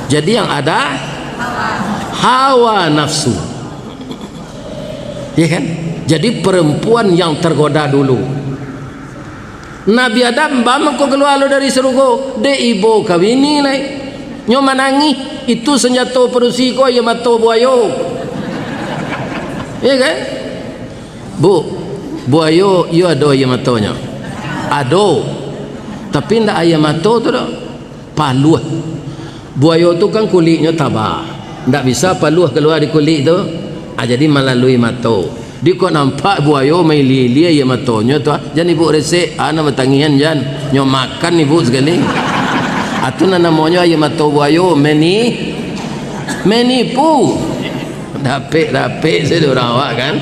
Jadi yang ada hawa nafsu. Ya kan? Jadi perempuan yang tergoda dulu. Nabi Adam bama ko keluar dari surga, de ibu kawini lai. Nyo manangi itu senjata perusi ko ya mato buayo. Ya kan? Bu, buayo yo ada ya matonya. Ado. Tapi ndak ayam mato tu dah. Paluh. Buayo tu kan kulitnya tabah. Ndak bisa paluh keluar di kulit tu. Jadi melalui mato. Dia kok nampak buayo mai lia ya matonya tu. Jangan ibu resek, ana matangian jan. Nyo makan ibu sekali. Atu namanya ya mato buayo menipu. Dapik saya orang awak kan.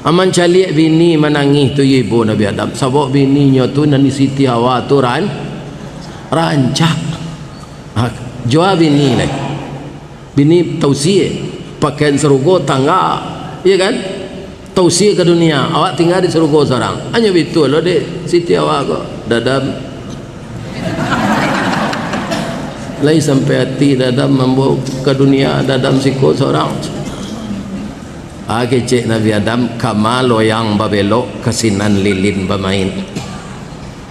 Aman caliak bini menangis tu ibu Nabi Adam. Sebab bininya tu Nani Siti Hawa tu rancak. Jual bini lah. Bini tausiah pakaian surga tangga, ya kan? Tausiah ke dunia. Awak tinggal di surga seorang. Hanya betul loh dek Siti Hawa kok. Dadam. Lai sampai hati dadam membawa ke dunia dadam siko seorang. Kecik Nabi Adam kamalo yang babelok kasinan lilin bermain.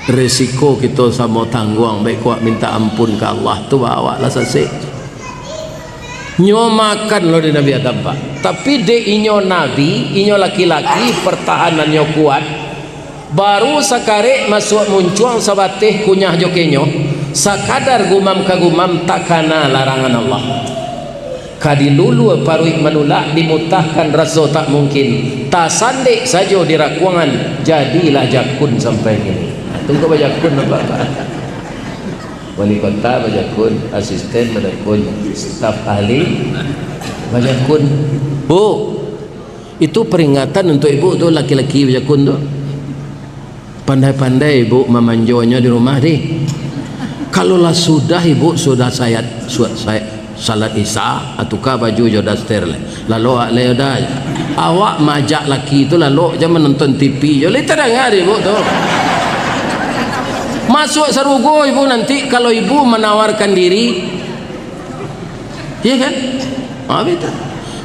Risiko kita sama tangguang baik kuat minta ampun ke Allah tu bawa lah sasik. nyo makan lo di Nabi Adam pak, tapi de inyo nabi, inyo laki-laki pertahanannya kuat, baru sakare masuk muncuang sabateh kunyah jokenyo, sakadar gumam kagumam takana larangan Allah. Kadilulu paruik manula dimutahkan raso tak mungkin, tak sandek saja di rakuangan, jadilah jakun sampai ini. Tunggu bajakun apa pak? Wali kota bajakun, asisten bajakun, staf ahli bajakun. Bu, itu peringatan untuk ibu tuh, laki-laki bajakun tuh. Pandai-pandai ibu memanjonya di rumah deh. Kalaulah sudah ibu sudah saya salat isya atukah baju jodoh steril lalu dah awak majak laki itu lalu jangan menonton TV jo lita dengar ibu tuh. Masuk sarugo ibu nanti kalau ibu menawarkan diri, iya kan? Betul.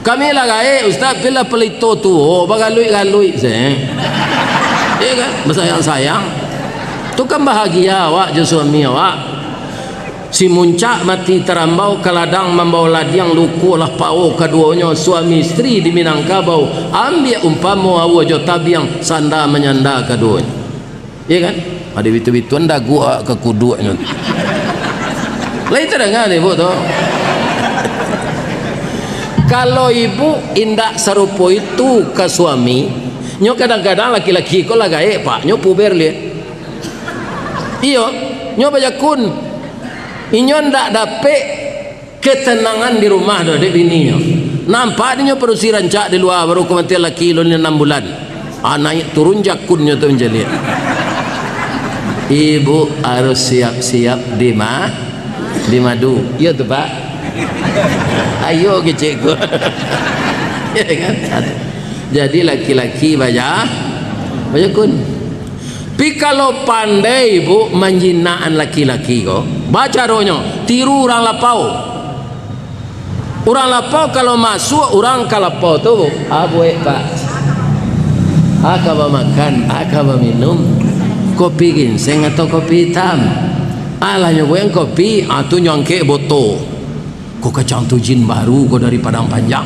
Kami lagai ustaz bila pelito tu, bagalui saya, iya kan? Bersayang-sayang, tu kan bahagia awak je suami awak. Si muncak mati terambau keladang membawa ladiang luku lah pau keduanya suami istri di Minangkabau ambil umpama awo jo tabiang sanda menyanda keduanya, iya kan? Ada bitu-bituan dah gua ke kuduknya. Lah itu dengar ibu tu. Kalau ibu indak serupa itu ke suami, nyo kadang-kadang laki-laki ko lagai pak, nyo puber lihat. Iyo, nyo bajakun. Inyo ndak dapet ketenangan di rumah do dek bininya. Nampak dia perlu si rancak di luar baru kematian laki lo 6 bulan. Naik turun jakunnya tu menjadi. Ibu harus siap-siap di madu. Iya tu pak. Ayo ke cikgu. Ya kan? Jadi laki-laki bajakun. Tapi kalau pandai ibu menjinaan laki-laki kok, baca ronyo, tiru orang lapau. Orang lapau kalau masuk orang kalapau tu, abuek pak. Akaba makan, akaba minum. Kopi ginseng atau kopi hitam, alahnya bukan kopi atau nyangke botol. Kau kacang tu jin baru kau dari Padang Panjang,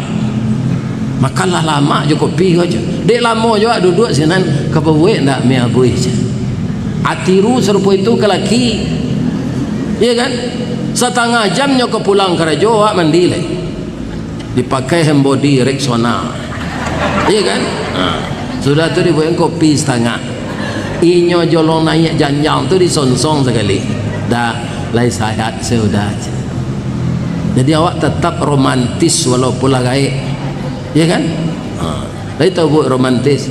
makanlah lama je kopi kau je. Dek lama juga duduk sinan kebawe ndak me abui je. Atiru serupa itu ke laki, iya kan? Setengah jamnya kau pulang ke raja mandi lagi, dipakai hand body Rexona, iya kan? Sudah tu dibuat kopi setengah. Inyo jolong naik janjang tu disonsong sekali dah lai sehat sudah. Jadi awak tetap romantis walaupun lagai, ya kan? Lai tahu bu romantis,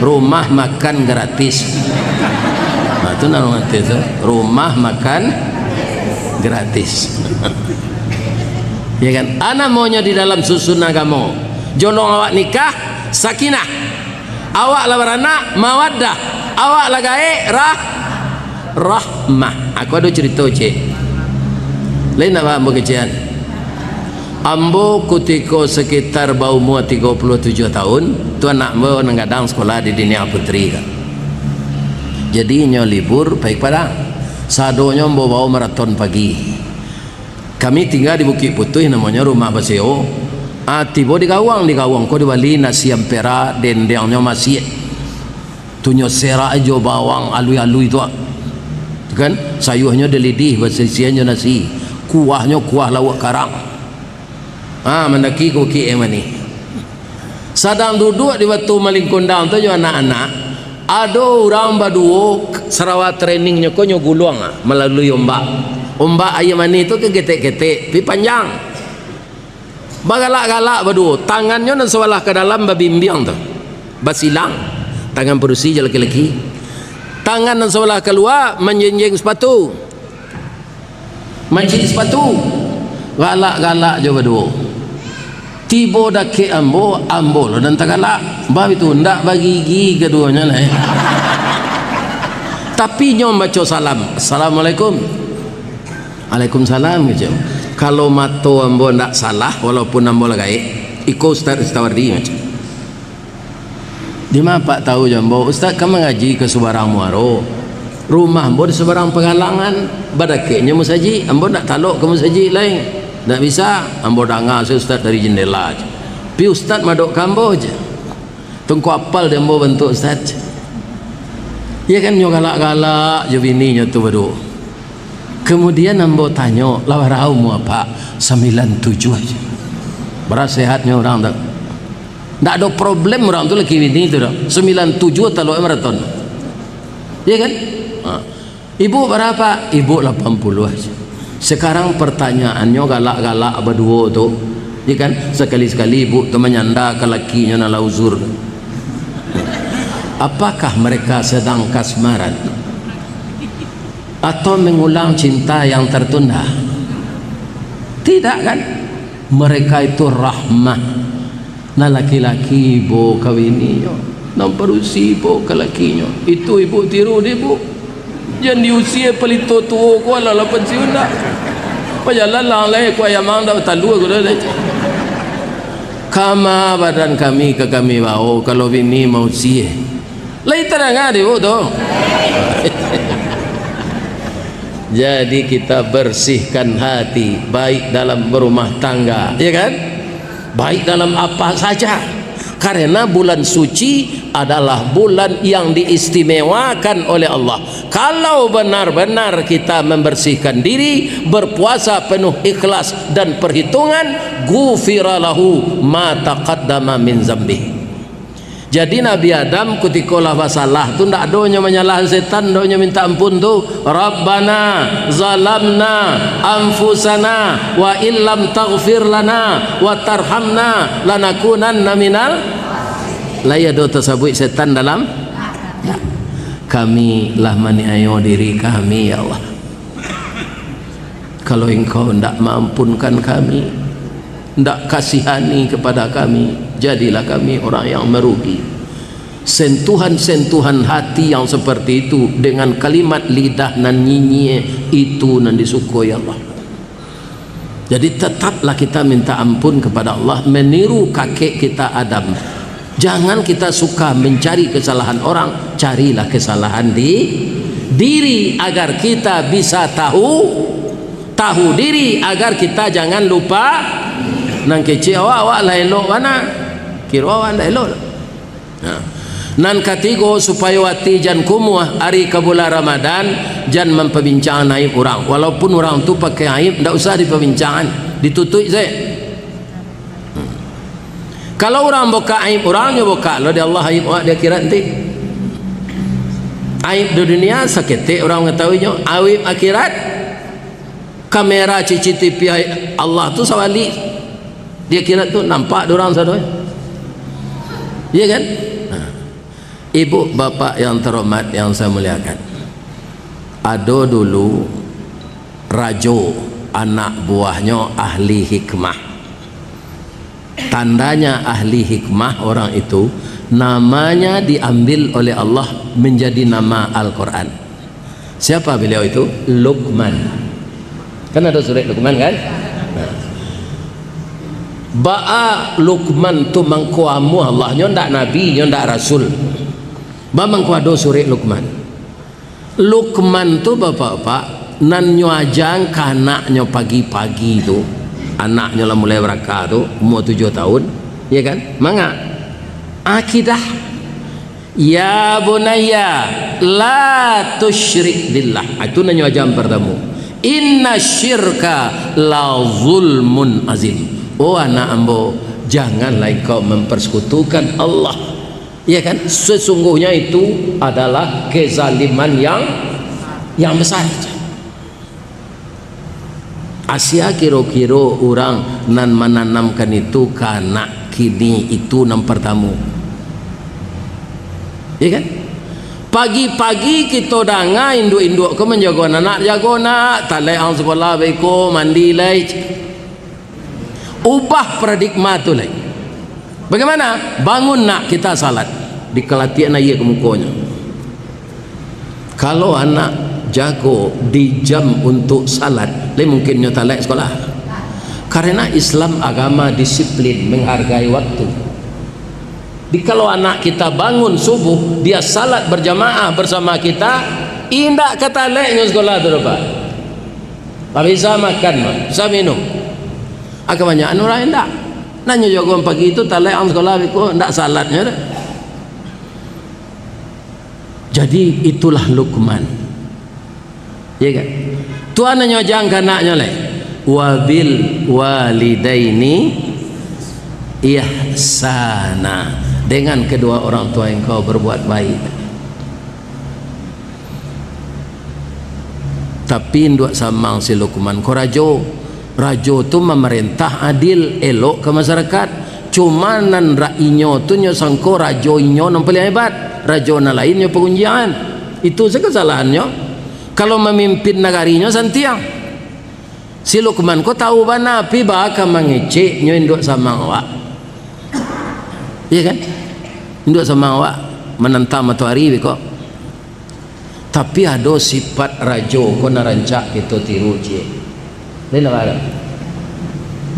rumah makan gratis. Itu nama romantis tu, rumah makan gratis. Ya kan? Anak maunya di dalam susun agama, jolong awak nikah sakinah, awak lah beranak mawaddah, awak lagai rahmah. Aku ada cerita cik lain apa ambo kecian. Ambo ketika sekitar bau umur 37 tahun tu anak ambo nanggadang sekolah di Dinia Putri kan. Jadi nyo libur baik Padang, sadonya ambo bawa maraton pagi. Kami tinggal di Bukit Putih namanya rumah Baseo. Tiba di Kawang ko di Bali nasi ampera dendengnya masih tunyo serak aja bawang alui-alui tu kan, sayurnya delidih basisiannya nasi, kuahnya kuah lawak karang. Mendaki koki emani sadang duduk di batu maling kondang tu jo anak-anak ada orang baduo Sarawak trainingnya ko nyo gulung melalui ombak ayam mani itu ke getek-getek pi panjang bagalak-galak baduo tangannya nan sewalah ke dalam babimbiang tu basilang tangan berusi je laki-laki, tangan nan sebelah keluar menjenjeng sepatu, mancing sepatu, galak-galak je berdua. Tiba dake ambo lo dan tak galak, bab itu ndak bagi gigi keduanya lah. Tapi nyom baca salam, assalamualaikum, waalaikumsalam macam. Kalau mato ambo ndak salah, walaupun ambo lagai, ikut Ustaz Istawardi macam. Di mana Pak tahu jambo Ustaz kamu ngaji ke Sebarang Muaro, rumah ambo di Sebarang Pengalangan, badaknya musaji ambo nak taluk ke musaji lain. Tak bisa, ambo dengar saya ustaz dari jendela aja. Pi ustaz madok kambo aja. Tungku apal dia ambo bentuk ustaz. Ya kan nyo galak-galak je bini nyo tu baru. Kemudian ambo tanya, lawarau mu apa? 97 aja. Beras sehatnya orang tak. Tak ada problem orang tu lagi bini tu dah. 97 taluk maraton. Ya kan? Ibu berapa? Ibu 80 aja. Sekarang pertanyaannya galak-galak berdua tu, ya kan? Sekali-sekali ibu tu menyanda ke lakinya nala uzur. Apakah mereka sedang kasmaran atau mengulang cinta yang tertunda? Tidak kan? Mereka itu rahmah. Nah laki-laki ibu kawininya, nah perusi ibu ke lakinya. Itu ibu tiru dia ibu. Jangan diusia pelito tua ku ala la pensiun dah. Pajalan lang lai ku ayam mang dah talu aku dah. Kama badan kami ke kami bau kalau bini mau sie. Lai terang ada ibu tu. Jadi kita bersihkan hati baik dalam berumah tangga, ya kan? Baik dalam apa saja. Karena bulan suci adalah bulan yang diistimewakan oleh Allah. Kalau benar-benar kita membersihkan diri, berpuasa penuh ikhlas dan perhitungan, ghufira lahu ma taqaddama min zambi. Jadi Nabi Adam ketika lah masalah tu ndak donya menyalahkan setan, donya minta ampun tu, Rabbana zalamna anfusana wa illam taghfir lana wa tarhamna lanakunanna minal layado tersebut setan dalam ya. Kami lah maniayo diri kami ya Allah. Kalau engkau ndak mampunkan kami, ndak kasihani kepada kami, jadilah kami orang yang merugi. Sentuhan-sentuhan hati yang seperti itu dengan kalimat lidah nan nyinyi itu nan disukoi Allah. Jadi tetaplah kita minta ampun kepada Allah, meniru kakek kita Adam. Jangan kita suka mencari kesalahan orang, carilah kesalahan di diri agar kita bisa tahu diri, agar kita jangan lupa. Nang kecil awak lah elok mana? Kira awak lah elok. Nan katigo supaya wati jan kumuah hari ke bulan Ramadan jan memperbincang aib orang. Walaupun orang tu pakai aib, tidak usah diperbincangan, ditutup saja. Kalau orang buka aib orangnya buka, lo dia Allah aib awak dia kira nanti. Aib di dunia sakit orang mengetahuinya, aib akhirat kamera CCTV Allah tu sawali. Dia kira tu nampak orang sadoi. Iya kan? Ibu bapak yang terhormat yang saya muliakan, ada dulu rajo anak buahnya ahli hikmah. Tandanya ahli hikmah orang itu namanya diambil oleh Allah menjadi nama Al-Quran. Siapa beliau itu? Luqman. Kan ada surat Luqman kan? Ba'a Luqman tu mangkuamu Allah, nyo ndak nabi, nyo ndak rasul. Ba mangkuado surat Luqman. Luqman tu bapak-bapak nan nyo ajang kanaknya pagi-pagi tu. Anaknya lah mulai berakar tu umur 7 tahun, ya kan? Manga akidah ya bunayya la tusyrik billah. Itu nyo ajang pertama. Inna syirka la zulmun azim. Oh anak ambo, janganlah kau mempersekutukan Allah, ya kan? Sesungguhnya itu adalah kezaliman yang besar. Asia kira-kira orang nan menanamkan itu karena kini itu nam pertama, ya kan? Pagi-pagi kita danga induk-induk ke menjaga anak, jaga nak talai ang sekolah beko mandi lai. Ubah paradigma tu lagi. Bagaimana? Bangun nak kita salat, dikelatian aja ke mukanya. Kalau anak jago di jam untuk salat, le mungkin nyata lek sekolah. Karena Islam agama disiplin, menghargai waktu. Di kalau anak kita bangun subuh, dia salat berjamaah bersama kita, indak kata lek sekolah tu Pak. Tak bisa makan, bisa minum. kebanyakan orang enggak nanya jagoan pagi itu talai ang sekolah itu enggak salatnya dah. Jadi itulah Luqman, ya kan? Tuhan nanya jangan anaknya le, wabil walidaini ihsana, dengan kedua orang tua yang kau berbuat baik. Tapi nduk samang si Luqman ko rajo tu memerintah adil elok ke masyarakat, cuma nan rainyo tu nyo sangko rajo inyo yang paling hebat, rajo na lainnya pengunjian. Itu kesalahannya. Kalau memimpin negarinya santiang si Luqman ko tahu bana pi baka mangecek nyo nduk samang awak, iya kan? Nduk samang awak menentang matahari kok. Tapi ada sifat rajo ko narancak kita tiru je. Lain apa ada?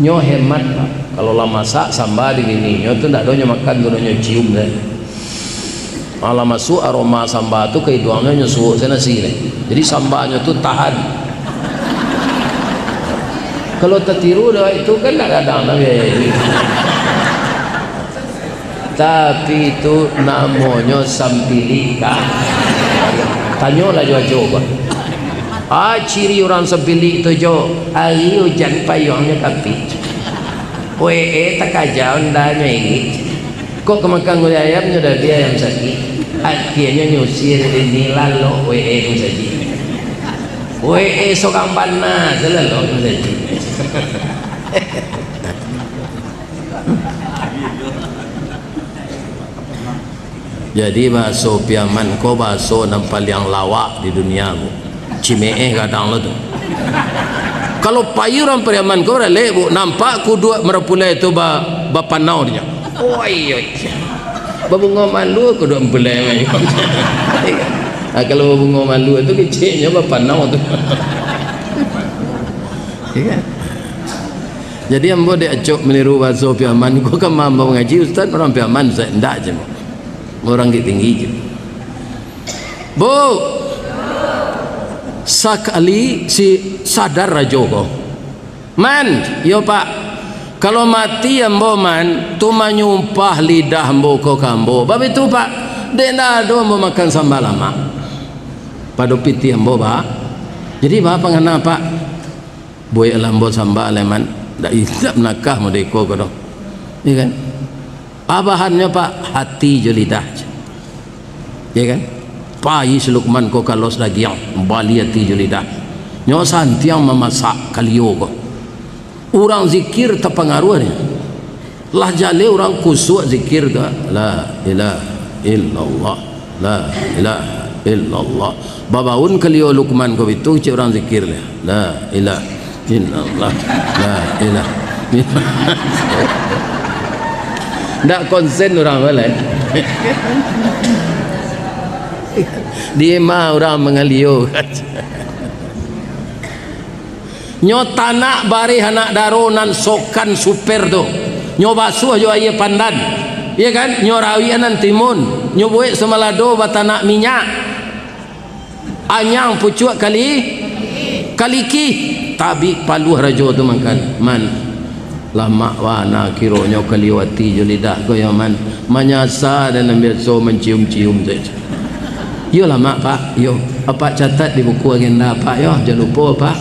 Nyo hemat pak. Kalau lah masak sambal di sini, nyo tu ndak ada nyo makan, tu nyo cium deh. Malah masuk aroma sambal tu ke hidungnya nyo suuk sana nasi deh. Jadi sambalnya tu tahan. Kalau tertiru dah itu kan kadang-kadang tapi. Tapi itu namanya sampilika. Tanyalah jauh-jauh. Ciri orang sebilik tu jo, hari hujan payungnya kapi. Tak kajau ndak nyai. Kok kemakan gulai ayamnya dah dia yang sakit. Akhirnya nyusir ini lalu tu saja. Sokang panas lalu saja. Jadi bahasa piaman ko bahasa nampal yang lawak di dunia bu. Cimee kadang lo tu. Kalau payuran piaman ko rale bu nampak ku dua merapulai tu ba panaurnya. Oi. Babunga malu ku dua empulai. Kalau babunga malu itu kecilnya ba panau tu. Iya. Jadi ambo dia acok meniru bahasa piaman ko kan mampu ngaji ustaz orang piaman saya ndak je. Orang tinggi je. Bu, sekali si sadar rajo ko. Man, yo pak, kalau mati ambo man, tu menyumpah lidah ambo ko kambo. Bab itu pak, dia nak do mau makan sambal lama. Padu piti ambo pak. Jadi bapak ngana pak, boy lambo sambal leman, dak isap nakah modeko ko do. Iya kan? Abahannya pak hati je lidah, ya kan? Pai si Luqman ko kalau sedagiang bali hati je lidah. Nyo santiang memasak kalio ko. Orang zikir terpengaruhnya. Lah jale orang kusuk zikir ga la ilaha illallah, la ilaha illallah. Babaun kalio Luqman ko itu cik orang zikir le. La ilaha illallah, la ilaha illallah. Ndak konsen orang balai. Dia mah orang mengalio. Nyo tanak bari anak daronan sokan super tu. Nyo basuh jo aye pandan. Iya kan? Nyo rawianan timun. Nyo buat semalado batanak minyak. Anyang pucuak kaliki. Tabi paluh rajo tu makan. Man. Lama wana kironya kaliwati je lidah ko ya man menyasa dan ambil so mencium-cium saja. Yo lama pak, yo apa catat di buku agenda pak yo jangan lupa pak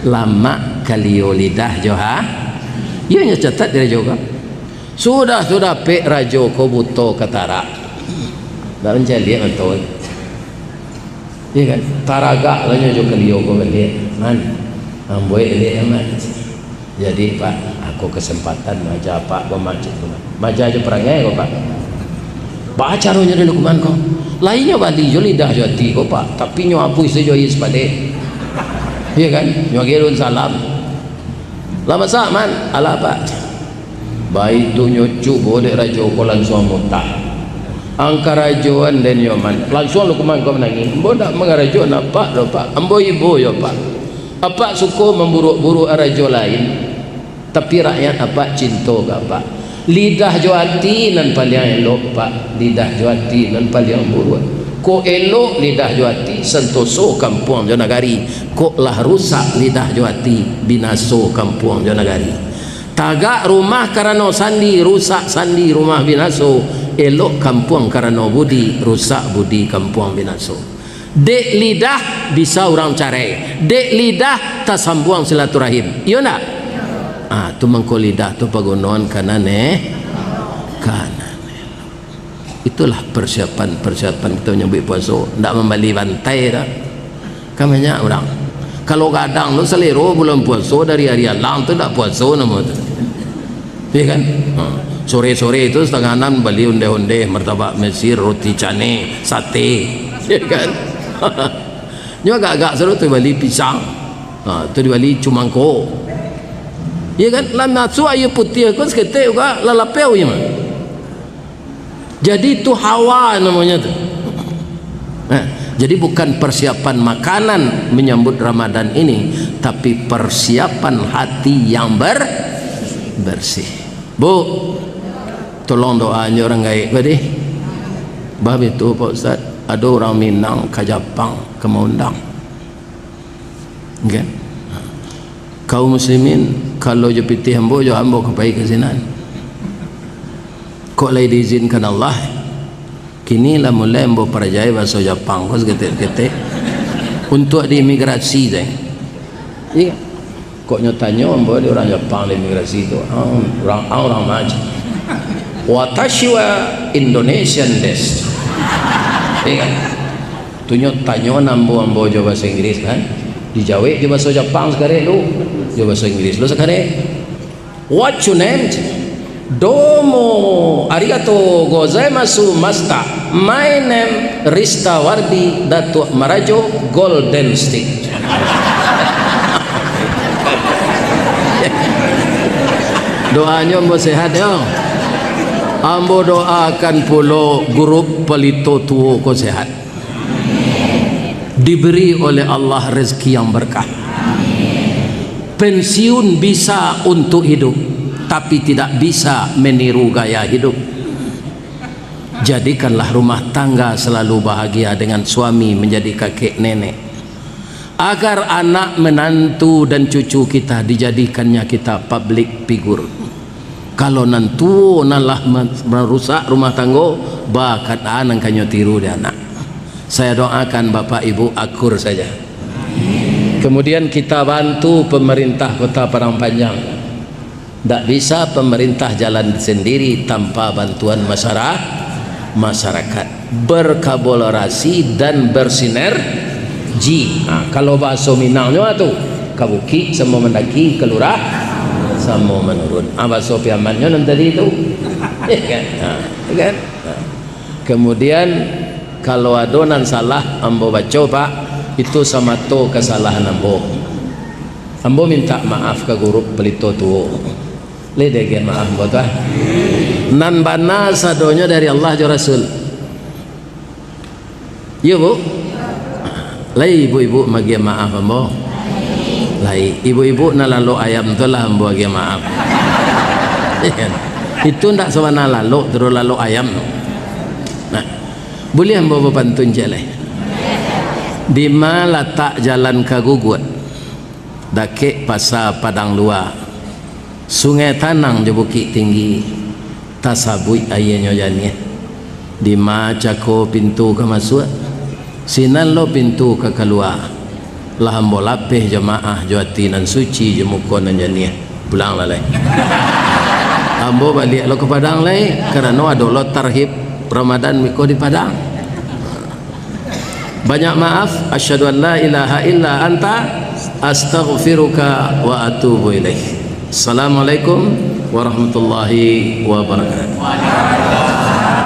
lama kalio lidah jo ha. Yo nya catat dia juga. Sudah pek rajo ko buto katara. Dalam jali betul. Iya kan? Taraga lah jo kalio ko beli man. Amboy ele man. Jadi pak, aku kesempatan baca pak bermacet baca aja perangai kok pak. Baca rohnya dari Luqman kok. Lainnya bali jo lidah jo hati kok pak. Tapi nyo apu isu jo is pade. Iya kan? Nyo gerun salam. Lama man ala pak. Baik tu nyo cubo dek rajo ko langsung muntah. Angka rajoan dan yo man. Langsung Luqman kok menangis. Ambo dak mengarajo nampak do pak. Ambo ibu yo pak. Apa suku memburuk-buruk rajo lain. Tapi rakyat apa cinta ke apa? Lidah jo hati nan paling elok pak. Lidah jo hati nan paling buruk. Ko elok lidah jo hati sentoso kampung jo nagari. Ko lah rusak lidah jo hati binaso kampung jo nagari. Tagak rumah karena sandi, rusak sandi rumah binaso. Elok kampung karena budi, rusak budi kampung binaso. Dek lidah bisa orang carai, dek lidah tak sambung silaturahim. Iya nak? Tu mangko lidah tu pagunon kanan kanan. Itulah persiapan kita menyambut puasa. Ndak membali bantai dah. Kamanya orang. Kalau kadang lu selero bulan puasa dari hari alang tu ndak puasa nama tu. Ya kan? Sore-sore itu setengah 6 beli onde-onde, martabak Mesir, roti cane, sate. Ya kan? Nyo agak-agak seru tu beli pisang. Tu dibeli cumangko. Ya kan? Lam nasu ayu putih kan seketik juga lalapeu ya mah. Jadi itu hawa namanya tu. Jadi bukan persiapan makanan menyambut Ramadan ini, tapi persiapan hati yang bersih. Bu, tolong doanya orang gaib tadi. Bab itu Pak Ustaz, ada orang Minang ke Jepang ke Maundang. Okay? Kaum muslimin kalau je pitih hambo ke baik ke sinan. Kok lagi diizinkan Allah? Kini lah mulai hambo perjaya bahasa Jepang kau seketik-ketik untuk di imigrasi je. Iya. Kok nyatanya hambo di orang Jepang di imigrasi itu orang macam. Watashi wa Indonesian desu. Iya kan? Tunyo tanyo nambo jo bahasa Inggris kan? Dijawab je bahasa Jepang sekarang lu. Jo bahasa Inggris lu sekarang. What your name? Domo arigato gozaimasu masta. My name Rista Wardi Datuk Marajo Golden Stick. Doanya ambo sehat ya. Ambo doakan pulo grup pelito tuo ko sehat. Diberi oleh Allah rezeki yang berkah. Pensiun bisa untuk hidup, tapi tidak bisa meniru gaya hidup. Jadikanlah rumah tangga selalu bahagia dengan suami menjadi kakek nenek, agar anak menantu dan cucu kita dijadikannya kita public figure. Kalau nantu nalah merusak rumah tangga, bakat anak kanyo tiru dia anak. Saya doakan Bapak Ibu akur saja. Kemudian kita bantu pemerintah Kota Padang Panjang. Tak bisa pemerintah jalan sendiri tanpa bantuan masyarakat. Berkolaborasi dan bersinergi. Kalau bahasa Minangnya tu kabuki semua mendaki, kelurah semua menurun. Bahasa Piamannya nanti itu. Kan? Kemudian kalau adonan salah ambo baca Pak, itu sama to kesalahan ambo. Ambo minta maaf ke guru pelito tu. Ledegen maaf buat ah. Nan bana sadonya dari Allah dan Rasul. Ya Bu. Lai ibu-ibu magi maaf ambo. Lai ibu-ibu nalalo ayam tu lah ambo magi maaf. Itu ndak sawana lalu terus lalu ayam. Nah, boleh ambo pantun jalan. Di mana letak jalan Kagugut, Dakek Pasar Padang Luar, Sungai Tanang di Bukit Tinggi, tasabui ayahnya jani. Di mana cako pintu ke masuk, sinan lo pintu ke keluar. Lah ambo lapeh jemaah juati nan suci jemukon nan jani. Pulang lalai. Ambo balik lo ke Padang lai, kerana ada lo tarhib Ramadan miko di Padang. Banyak maaf. Asyhadu an la ilaha illa anta astaghfiruka wa atubu ilaih. Assalamualaikum warahmatullahi wabarakatuh.